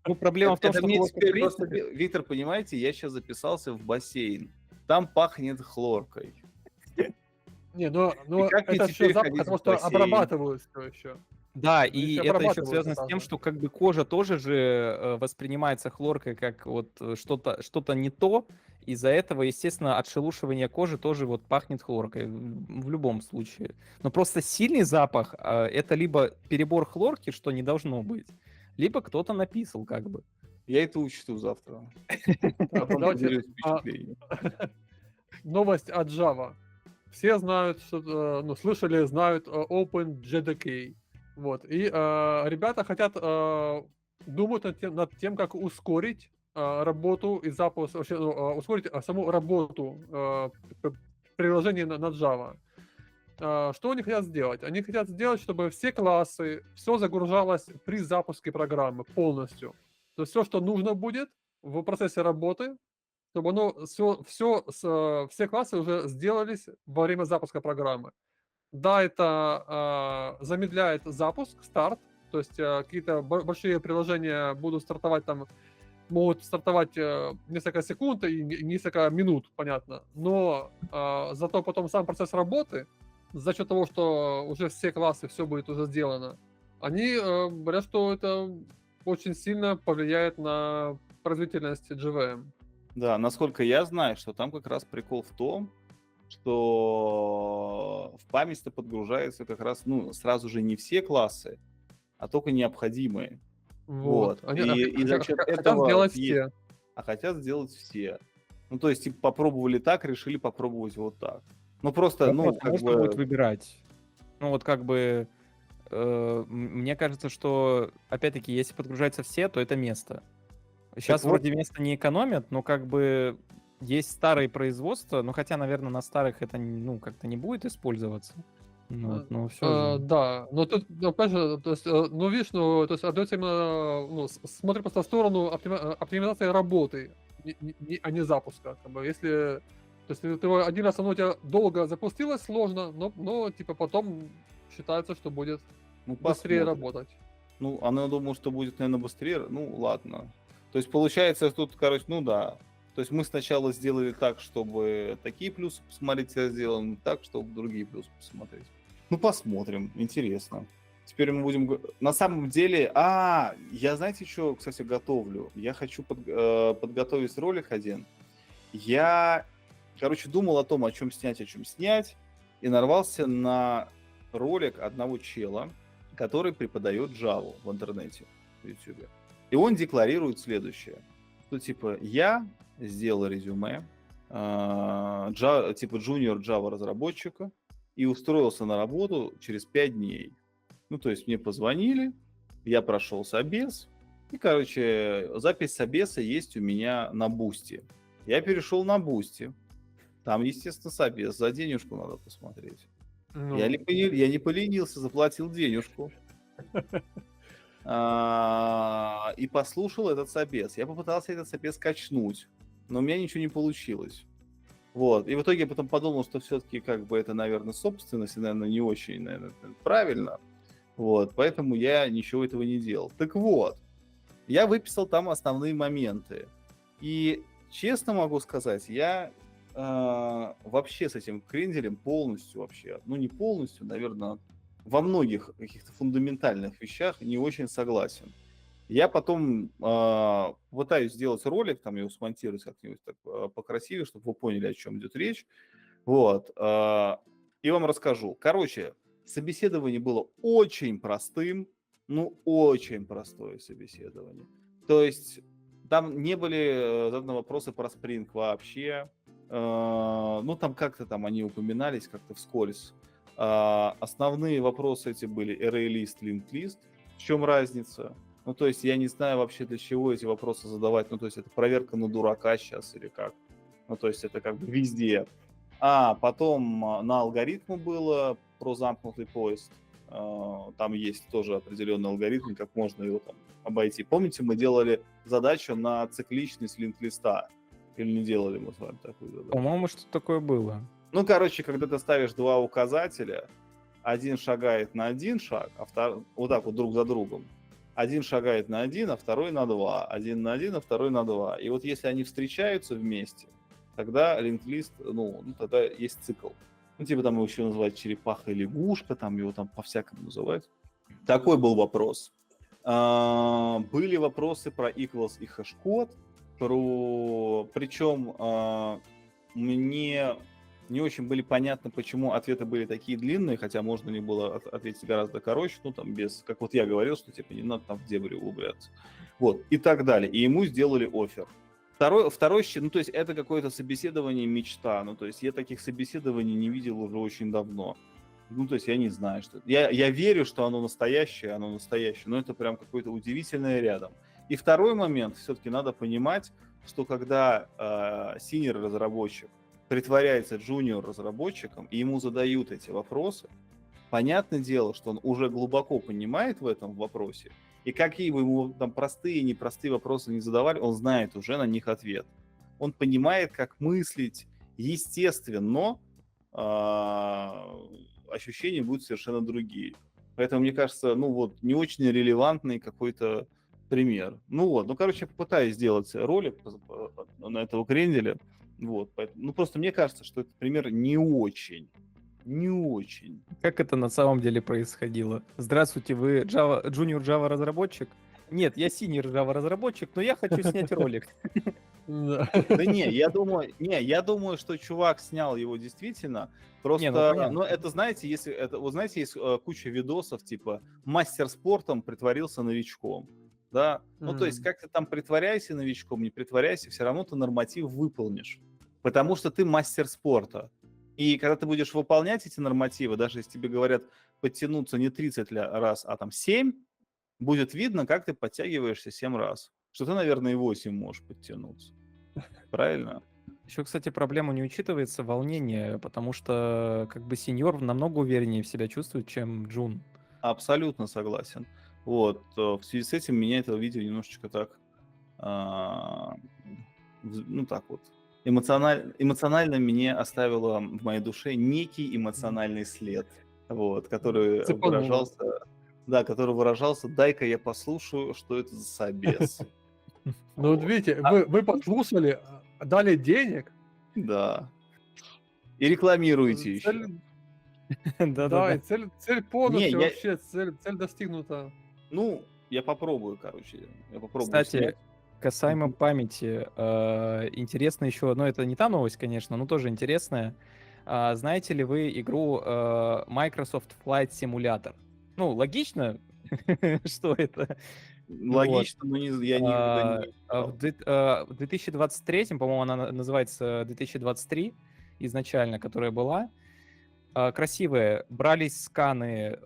Ну, проблема в том, Это что мне хлорка, в теперь просто, принципе, Виктор, понимаете, я сейчас записался в бассейн. Там пахнет хлоркой. Не, но И как мне это еще теперь запах, ходить потому в что бассейн? обрабатывают все еще. да, Они и еще это еще обрабатывают связано с тем, сразу. что как бы кожа тоже же воспринимается хлоркой как вот что-то не то. Из-за этого, естественно, отшелушивание кожи тоже вот пахнет хлоркой в любом случае. Но просто сильный запах это либо перебор хлорки, что не должно быть, либо кто-то написал как бы. Я это учту завтра. Так, Потом давайте поделюсь впечатлением. новость от Java. Все знают, ну, слышали, знают OpenJDK. Вот. И ребята хотят, думают над тем, как ускорить работу и запуск, вообще, ускорить саму работу приложения на Java. Что они хотят сделать? Они хотят сделать, чтобы все классы, все загружалось при запуске программы полностью. То есть все, что нужно будет в процессе работы, чтобы оно все классы уже сделались во время запуска программы. Да, это замедляет запуск, старт, то есть какие-то большие приложения будут стартовать там, могут стартовать несколько секунд и несколько минут, понятно, но зато потом сам процесс работы, за счет того, что уже все классы, все будет уже сделано, они говорят, что это очень сильно повлияет на производительность JVM. Да, насколько я знаю, что там как раз прикол в том, что в память-то подгружаются как раз, ну, сразу же не все классы, а только необходимые. Вот. Они И за счет хотят этого сделать есть... все. хотят сделать все. Ну, то есть, типа, попробовали так, решили попробовать вот так. Ну, просто, ну, Вопрос, а как можно будет бы... выбирать? Ну, вот как бы, мне кажется, что, опять-таки, если подгружаются все, то это место. Так Сейчас вот, вроде места не экономят, но как бы есть старые производства, ну, хотя, наверное, на старых это, ну, как-то не будет использоваться. Ну, вот, но все же. Да, но тут, опять же, то есть, ну, видишь, ну, то есть отдается именно, ну, смотри просто в сторону оптимизации работы, а не запуска. Как бы, если, то есть, ты его один раз, оно у тебя долго запустилось, сложно, но типа потом считается, что будет ну, быстрее посмотрим. работать. Ну, она думала, что будет, наверное, быстрее. Ну, ладно. То есть, получается, тут, короче, ну да. То есть мы сначала сделали так, чтобы такие плюсы посмотреть, а сделаем так, чтобы другие плюсы посмотреть. Ну, посмотрим. Интересно. Теперь мы будем... На самом деле... я, знаете, что, кстати, готовлю? Я хочу подготовить ролик один. Я, короче, думал о том, о чем снять, и нарвался на ролик одного чела, который преподает Java в интернете, в YouTube. И он декларирует следующее, что типа я сделал резюме типа junior Java разработчика и устроился на работу через 5 дней. Ну, то есть мне позвонили, я прошел собес, и, короче, запись собеса есть у меня на Бусти. Я перешел на Бусти. Там, естественно, собес, за денежку надо посмотреть. Я Ну, не поленился, заплатил денежку. И послушал этот собес. Я попытался этот собес качнуть, но у меня ничего не получилось. Вот. И в итоге я потом подумал, что все-таки как бы это, наверное, собственность, и, наверное, не очень, наверное, правильно. Вот. Поэтому я ничего этого не делал. Так вот, я выписал там основные моменты. И честно могу сказать, я вообще с этим кренделем полностью вообще, ну не полностью, наверное, во многих каких-то фундаментальных вещах не очень согласен. Я потом пытаюсь сделать ролик, там его смонтировать как-нибудь так покрасивее, чтобы вы поняли, о чем идет речь. Вот. И вам расскажу. Короче, собеседование было очень простым, ну очень простое собеседование. То есть там не были заданы вопросы про Spring вообще. Ну там как-то там они упоминались как-то вскользь. Основные вопросы эти были ArrayList, LinkedList. В чем разница? Ну, то есть я не знаю вообще, для чего эти вопросы задавать. Ну, то есть это проверка на дурака сейчас или как? Ну, то есть это как бы везде. Потом на алгоритмы было про замкнутый поезд. Там есть тоже определенный алгоритм, как можно его там обойти. Помните, мы делали задачу на цикличность линк-листа? Или не делали мы с вами такую задачу? По-моему, что такое было. Ну, короче, когда ты ставишь два указателя, один шагает на один шаг, а второй вот так вот друг за другом. Один шагает на один, а второй на два. Один на один, а второй на два. И вот если они встречаются вместе, тогда линк-лист, ну, тогда есть цикл. Ну, типа там его еще называют черепаха и лягушка, там его там по-всякому называют. Такой был вопрос. Были вопросы про equals и хэш-код, причем мне не очень были понятны, почему ответы были такие длинные, хотя можно не было ответить гораздо короче, ну там без, как вот я говорил, что типа не надо там в дебри углубляться. Вот, и так далее. И ему сделали оффер. Второй, ну то есть это какое-то собеседование мечта, ну то есть я таких собеседований не видел уже очень давно. Ну то есть я не знаю, что... Я верю, что оно настоящее, но это прям какое-то удивительное рядом. И второй момент, все-таки надо понимать, что когда senior разработчик притворяется junior разработчиком, и ему задают эти вопросы, понятное дело, что он уже глубоко понимает в этом вопросе, и какие бы ему там простые и непростые вопросы не задавали, он знает уже на них ответ. Он понимает, как мыслить естественно, ощущения будут совершенно другие. Поэтому, мне кажется, ну вот, не очень релевантный какой-то пример. Ну вот, ну, короче, я попытаюсь сделать ролик на этого кренделя. Вот, поэтому, ну, просто мне кажется, что этот пример не очень. Как это на самом деле происходило? Здравствуйте, вы junior Java разработчик? Нет, я senior Java разработчик, но я хочу снять ролик. да. Да я думаю, что чувак снял его действительно. Просто, понятно. ну, это, знаете, вы знаете, есть куча видосов, типа, мастер спортом притворился новичком. да. Ну, то есть, М. как ты там притворяйся новичком, не притворяйся, все равно ты норматив выполнишь. Потому что ты мастер спорта. И когда ты будешь выполнять эти нормативы, даже если тебе говорят подтянуться не 30 раз, а там 7, будет видно, как ты подтягиваешься 7 раз. Что ты, наверное, и 8 можешь подтянуться. Правильно? Еще, кстати, проблема не учитывается волнение, потому что как бы сеньор намного увереннее в себя чувствует, чем джун. Абсолютно согласен. Вот. В связи с этим меня это видео немножечко так, а, ну так вот, эмоционально мне оставило в моей душе некий эмоциональный след, вот, который Цепануло. выражался, дай-ка я послушаю, что это за собес. Ну, вот Вот. видите, вы послушали, дали денег, Да. И рекламируете еще. цель, да, и Да-да-да. цель Не, полностью я, вообще, цель достигнута. ну, я попробую, короче, я попробую Кстати, снять. касаемо Мгм. памяти, интересно еще, ну это не та новость, конечно, но тоже интересная. Знаете ли вы игру Microsoft Flight Simulator? Ну, логично, что это. Вот. Логично, но я никогда не играл. В 2023, по-моему, она называется 2023 изначально, которая была, красивые. Брались сканы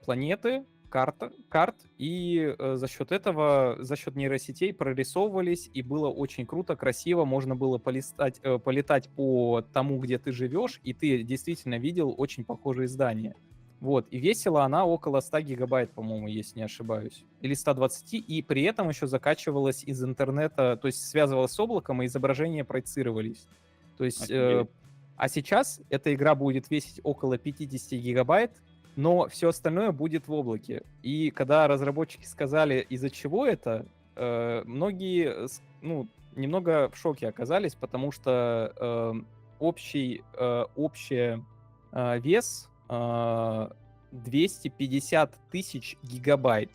планеты, карт, и за счет этого, за счет нейросетей прорисовывались, и было очень круто, красиво. Можно было полетать по тому, где ты живешь, и ты действительно видел очень похожие здания. Вот, и весила она около 100 гигабайт, по-моему, если не ошибаюсь. Или 120, и при этом еще закачивалась из интернета, то есть связывалась с облаком, и изображения проецировались. То есть Офигеть. а сейчас эта игра будет весить около 50 гигабайт, но все остальное будет в облаке. И когда разработчики сказали, из-за чего это, многие, ну, немного в шоке оказались, потому что общий вес 250 тысяч гигабайт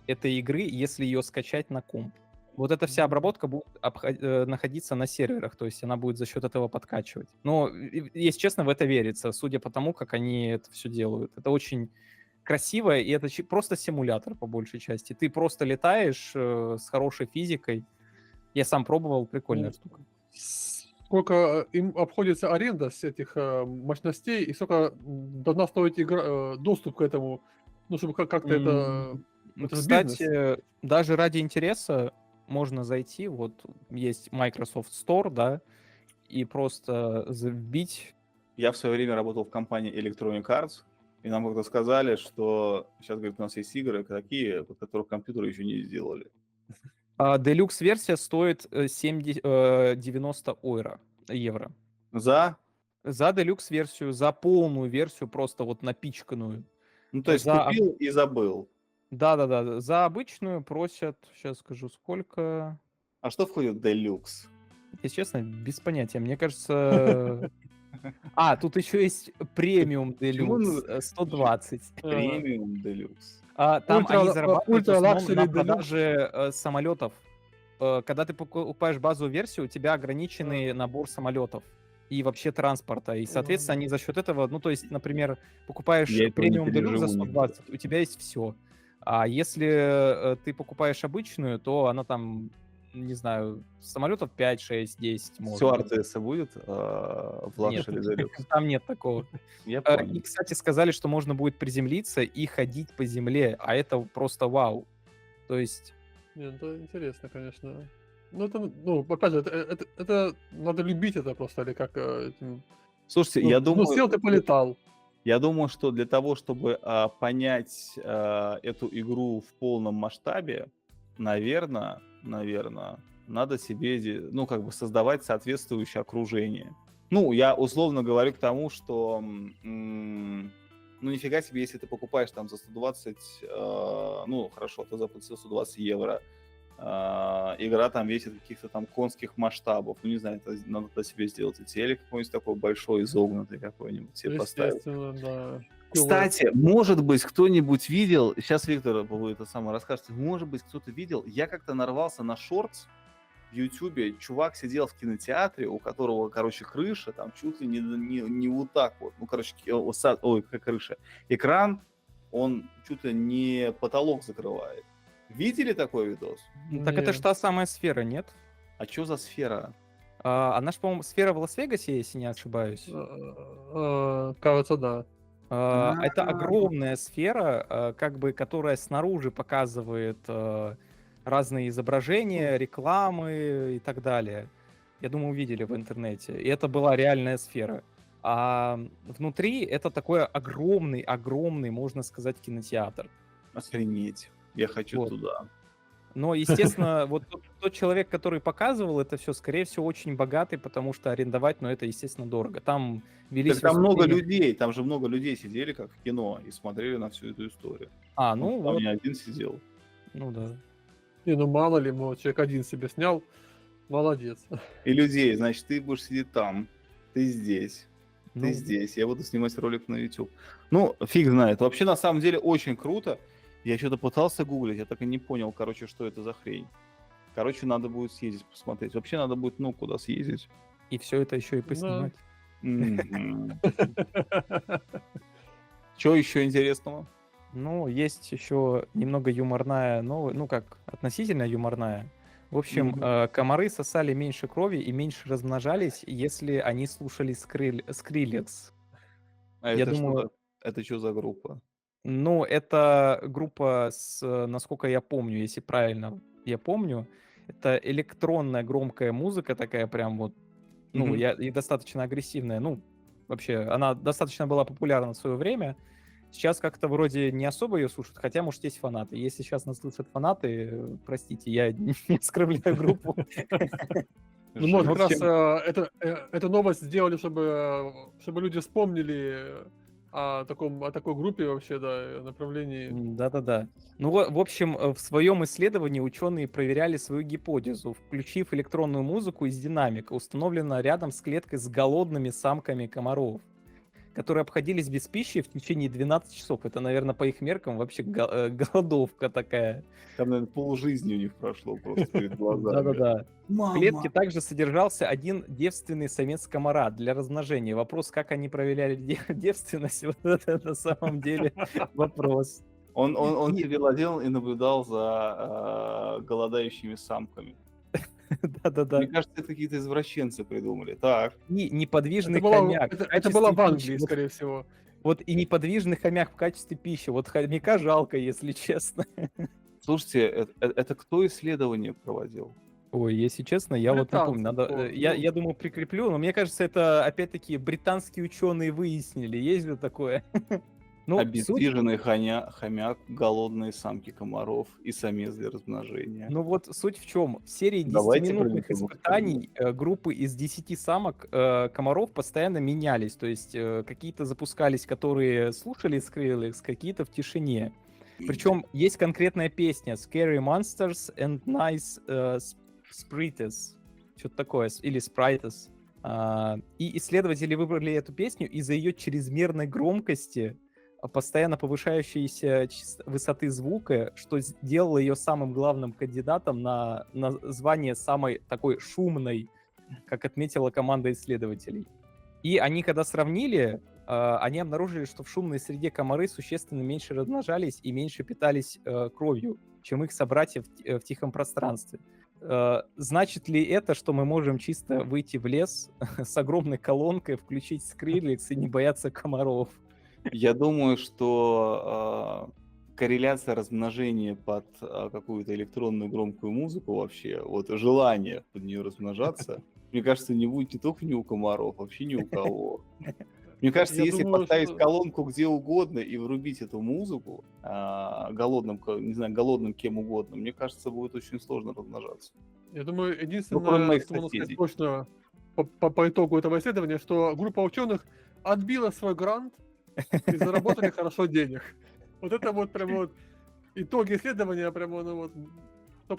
этой игры, если ее скачать на комп. Вот эта вся обработка будет находиться на серверах, то есть она будет за счет этого подкачивать. Но, если честно, в это верится, судя по тому, как они это все делают. Это очень красиво, и это просто симулятор по большей части. Ты просто летаешь с хорошей физикой. Я сам пробовал, прикольная Ну, штука. сколько им обходится аренда с этих мощностей, и сколько должна стоить доступ к этому, ну, чтобы как-то это же бизнес. Кстати, даже ради интереса можно зайти, вот есть Microsoft Store, да, и просто вбить. Я в свое время работал в компании Electronic Arts, и нам как-то сказали, что сейчас, говорит, у нас есть игры такие, под которых компьютеры еще не сделали. Deluxe-версия стоит 90 евро. За? За Deluxe-версию, за полную версию, просто вот напичканную. Ну, то есть купил и забыл. Да-да-да, за обычную просят, сейчас скажу, сколько. А что входит в Deluxe? Если честно, без понятия. Мне кажется... тут еще есть премиум Почему Deluxe 120. премиум Deluxe? Там они зарабатывают в Ультра основном лакшери на Deluxe. продаже самолетов. Когда ты покупаешь базовую версию, у тебя ограниченный набор самолетов и вообще транспорта. И, соответственно, они за счет этого, ну, то есть, например, покупаешь Я этого не премиум Deluxe за переживу никогда. 120, у тебя есть все. А если ты покупаешь обычную, то она там, не знаю, самолетов 5, 6, 10 может Все быть. RTS будет в Нет, Luxury Deluxe? там нет такого. Я И, понял. кстати, сказали, что можно будет приземлиться и ходить по земле, а это просто вау. То есть... Нет, это интересно, конечно. Ну, это, ну, опять же, это надо любить это просто, или как... Слушайте, ну, сел, ты полетал. я думаю, что для того, чтобы понять эту игру в полном масштабе, наверное, надо себе, ну, как бы создавать соответствующее окружение. Ну, я условно говорю к тому, что, ну, нифига себе, если ты покупаешь там за 120, ну, хорошо, ты заплатил 120 евро, игра там весит каких-то там конских масштабов. Ну, не знаю, это надо себе сделать и телек какой-нибудь такой большой, изогнутый какой-нибудь себе поставить. Естественно, да. Кстати, может быть, кто-нибудь видел, сейчас Виктор вы это самое расскажете, может быть, кто-то видел, я как-то нарвался на шортс в Ютубе, чувак сидел в кинотеатре, у которого, короче, крыша, там чуть ли не вот так вот, ну, короче, ой, как крыша, экран, он чуть ли не потолок закрывает. Видели такой видос? Так это ж Не. та самая сфера, нет? А что за сфера? Она ж, по-моему, сфера в Лас-Вегасе, если не ошибаюсь. Кажется, да. Это А. огромная сфера, как бы, которая снаружи показывает разные изображения, рекламы и так далее. Я думаю, увидели в интернете. И это была реальная сфера. А внутри это такой огромный, можно сказать, кинотеатр. Охренеть. Я хочу Вот. туда. Но, естественно, вот тот человек, который показывал это все, скорее всего, очень богатый, потому что арендовать, это, естественно, дорого. Там велись Так там много выступления- людей, там же много людей сидели, как в кино, и смотрели на всю эту историю. Ну Там вот, не один сидел. ну да. Не, ну мало ли, человек один себе снял. Молодец. И людей, значит, ты будешь сидеть там, ты здесь, Ну, ты здесь. Я буду снимать ролик на YouTube. Ну, фиг знает. Вообще, на самом деле, очень круто. Я что-то пытался гуглить, я так и не понял, короче, что это за хрень. Короче, надо будет съездить посмотреть. Вообще, надо будет, куда съездить. и все это еще и поснимать. Что еще интересного? Ну, есть еще немного юморная, как относительно юморная. В общем, комары сосали меньше крови и меньше размножались, если они слушали Скрилекс. А Я это думаю- что? Это что за группа? Ну, это группа насколько я помню, если правильно я помню, это электронная громкая музыка такая прям вот, Мгм. и достаточно агрессивная. Вообще, она достаточно была популярна в свое время. Сейчас как-то вроде не особо ее слушают, хотя, может, есть фанаты. Если сейчас нас слышат фанаты, простите, я не оскорбляю группу. Ну, может, В как раз общем- эту новость сделали, чтобы люди вспомнили о такой группе вообще, да, направлении. Да-да-да. В общем, в своем исследовании ученые проверяли свою гипотезу, включив электронную музыку из динамика, установленную рядом с клеткой с голодными самками комаров, которые обходились без пищи в течение 12 часов. Это, наверное, по их меркам вообще голодовка такая. Там, наверное, полжизни у них прошло просто перед глазами. Да-да-да. В Мама. клетке также содержался один девственный самец комара для размножения. Вопрос, как они проверяли девственность, вот это на самом деле вопрос. Он И- себе ладил и наблюдал за голодающими самками. Да-да-да. Мне кажется, это какие-то извращенцы придумали. Так. И неподвижный Это было, хомяк. это, в это было в качестве Англии, пищи. скорее всего. Вот и неподвижный хомяк в качестве пищи. Вот хомяка жалко, если честно. Слушайте, это кто исследование проводил? Ой, если честно, я вот не помню. Британцы, Надо, я думаю, прикреплю, но мне кажется, это опять-таки британские ученые выяснили. Есть же такое? Ну, суть, Обездвиженный хомяк, голодные самки комаров и самец для размножения. суть в чем? В серии Давайте 10-минутных пройдем по испытаний группы из 10 самок комаров постоянно менялись. То есть какие-то запускались, которые слушали Skrillex, какие-то в тишине. Причем есть конкретная песня Scary Monsters and Nice Sprites. Что-то такое. Или Sprites. И исследователи выбрали эту песню из-за ее чрезмерной громкости, постоянно повышающейся высоты звука, что сделало ее самым главным кандидатом на звание самой такой шумной, как отметила команда исследователей. И они, когда сравнили, они обнаружили, что в шумной среде комары существенно меньше размножались и меньше питались кровью, чем их собратья в тихом пространстве. Значит ли это, что мы можем чисто выйти в лес с огромной колонкой, включить Skrillex и не бояться комаров? Я думаю, что корреляция размножения под какую-то электронную громкую музыку вообще, вот желание под нее размножаться, мне кажется, не будет не только ни у комаров, вообще ни у кого. Мне кажется, Я если думаю, поставить что- колонку где угодно и врубить эту музыку голодным, не знаю, голодным кем угодно, мне кажется, будет очень сложно размножаться. Я думаю, кроме единственное, моих что можно сказать соседей. точно по итогу этого исследования, что группа ученых отбила свой грант и заработали хорошо денег. Вот это вот прям вот итоги исследования прямо,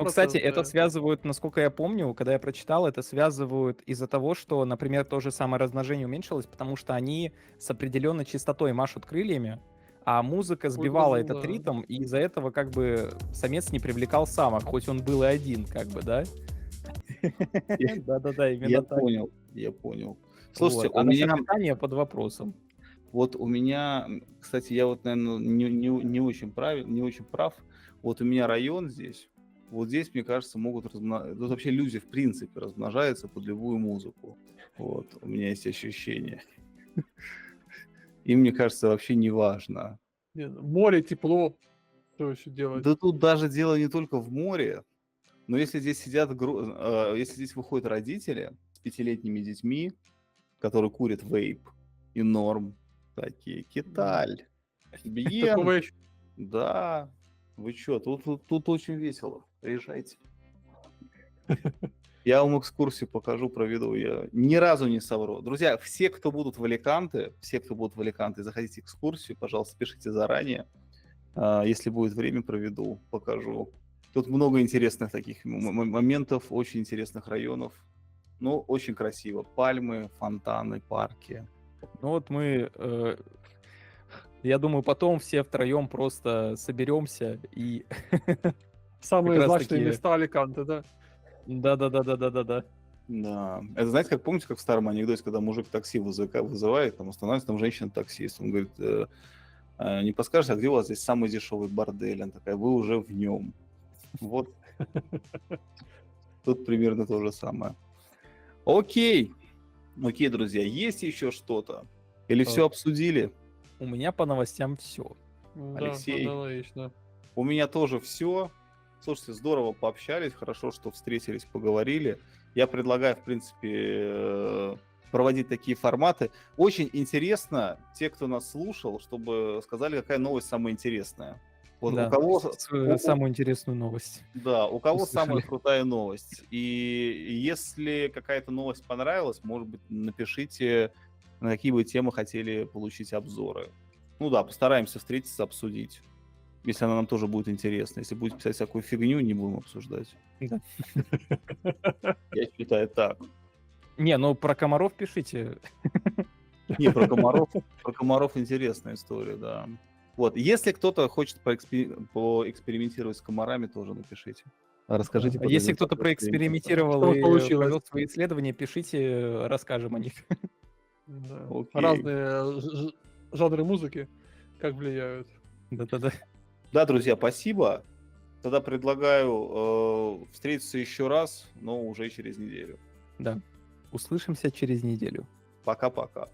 Кстати, это 100%. связывают, насколько я помню, когда я прочитал, это связывают из-за того, что, например, то же самое размножение уменьшилось, потому что они с определенной частотой машут крыльями, а музыка сбивала разум, этот да. ритм, и из-за этого как бы самец не привлекал самок, хоть он был и один, как бы, да? Да-да-да, Я именно так. понял. Слушайте, Вот. А насчет питания под вопросом. Вот у меня, кстати, я вот, наверное, не очень прав. Вот у меня район здесь. Вот здесь, мне кажется, могут размножаться... Тут вообще люди, в принципе, размножаются под любую музыку. Вот, у меня есть ощущение. И мне кажется, вообще не важно. Море, тепло, что еще делать? Да тут даже дело не только в море. Но если здесь сидят, если здесь выходят родители с 5-летними детьми, которые курят вейп и норм, такие, кеталь, Такого бьен, еще. да, вы чё, тут очень весело, приезжайте. Я вам экскурсию покажу, проведу, я ни разу не совру. Друзья, все, кто будут в Аликанте, заходите экскурсию, пожалуйста, пишите заранее. Если будет время, проведу, покажу. Тут много интересных таких моментов, очень интересных районов. Ну, очень красиво. Пальмы, фонтаны, парки. Ну вот мы, я думаю, потом все втроем просто соберемся и Самые раз злачные таки- места Аликанте, да? да-да-да-да-да-да-да. Да. Это знаете, как помните, как в старом анекдоте, когда мужик такси вызывает, там останавливается, там женщина-таксист. Он говорит, не подскажете, а где у вас здесь самый дешевый бордель? Она такая, вы уже в нем. Вот. Тут примерно то же самое. Окей, друзья, есть еще что-то? Или все обсудили? У меня по новостям все. Да, Алексей. аналогично. У меня тоже все. Слушайте, здорово пообщались, хорошо, что встретились, поговорили. Я предлагаю, в принципе, проводить такие форматы. Очень интересно, те, кто нас слушал, чтобы сказали, какая новость самая интересная. Вот Да, у кого... самую интересную новость. Да, у кого Услышали. самая крутая новость. И если какая-то новость понравилась, может быть, напишите, на какие бы темы хотели получить обзоры. Ну да, постараемся встретиться, обсудить. Если она нам тоже будет интересна. Если будет писать всякую фигню, не будем обсуждать. Да. Я считаю так. Не, ну про комаров пишите. Не, про комаров интересная история, да. Вот, если кто-то хочет поэкспериментировать с комарами, тоже напишите. Расскажите. А если кто-то проэкспериментировал Что и получилось? провел свои исследования, пишите, расскажем о них. Да. Окей. Разные жанры музыки как влияют. Да-да-да. Да, друзья, спасибо. Тогда предлагаю встретиться еще раз, но уже через неделю. Да. Услышимся через неделю. Пока-пока.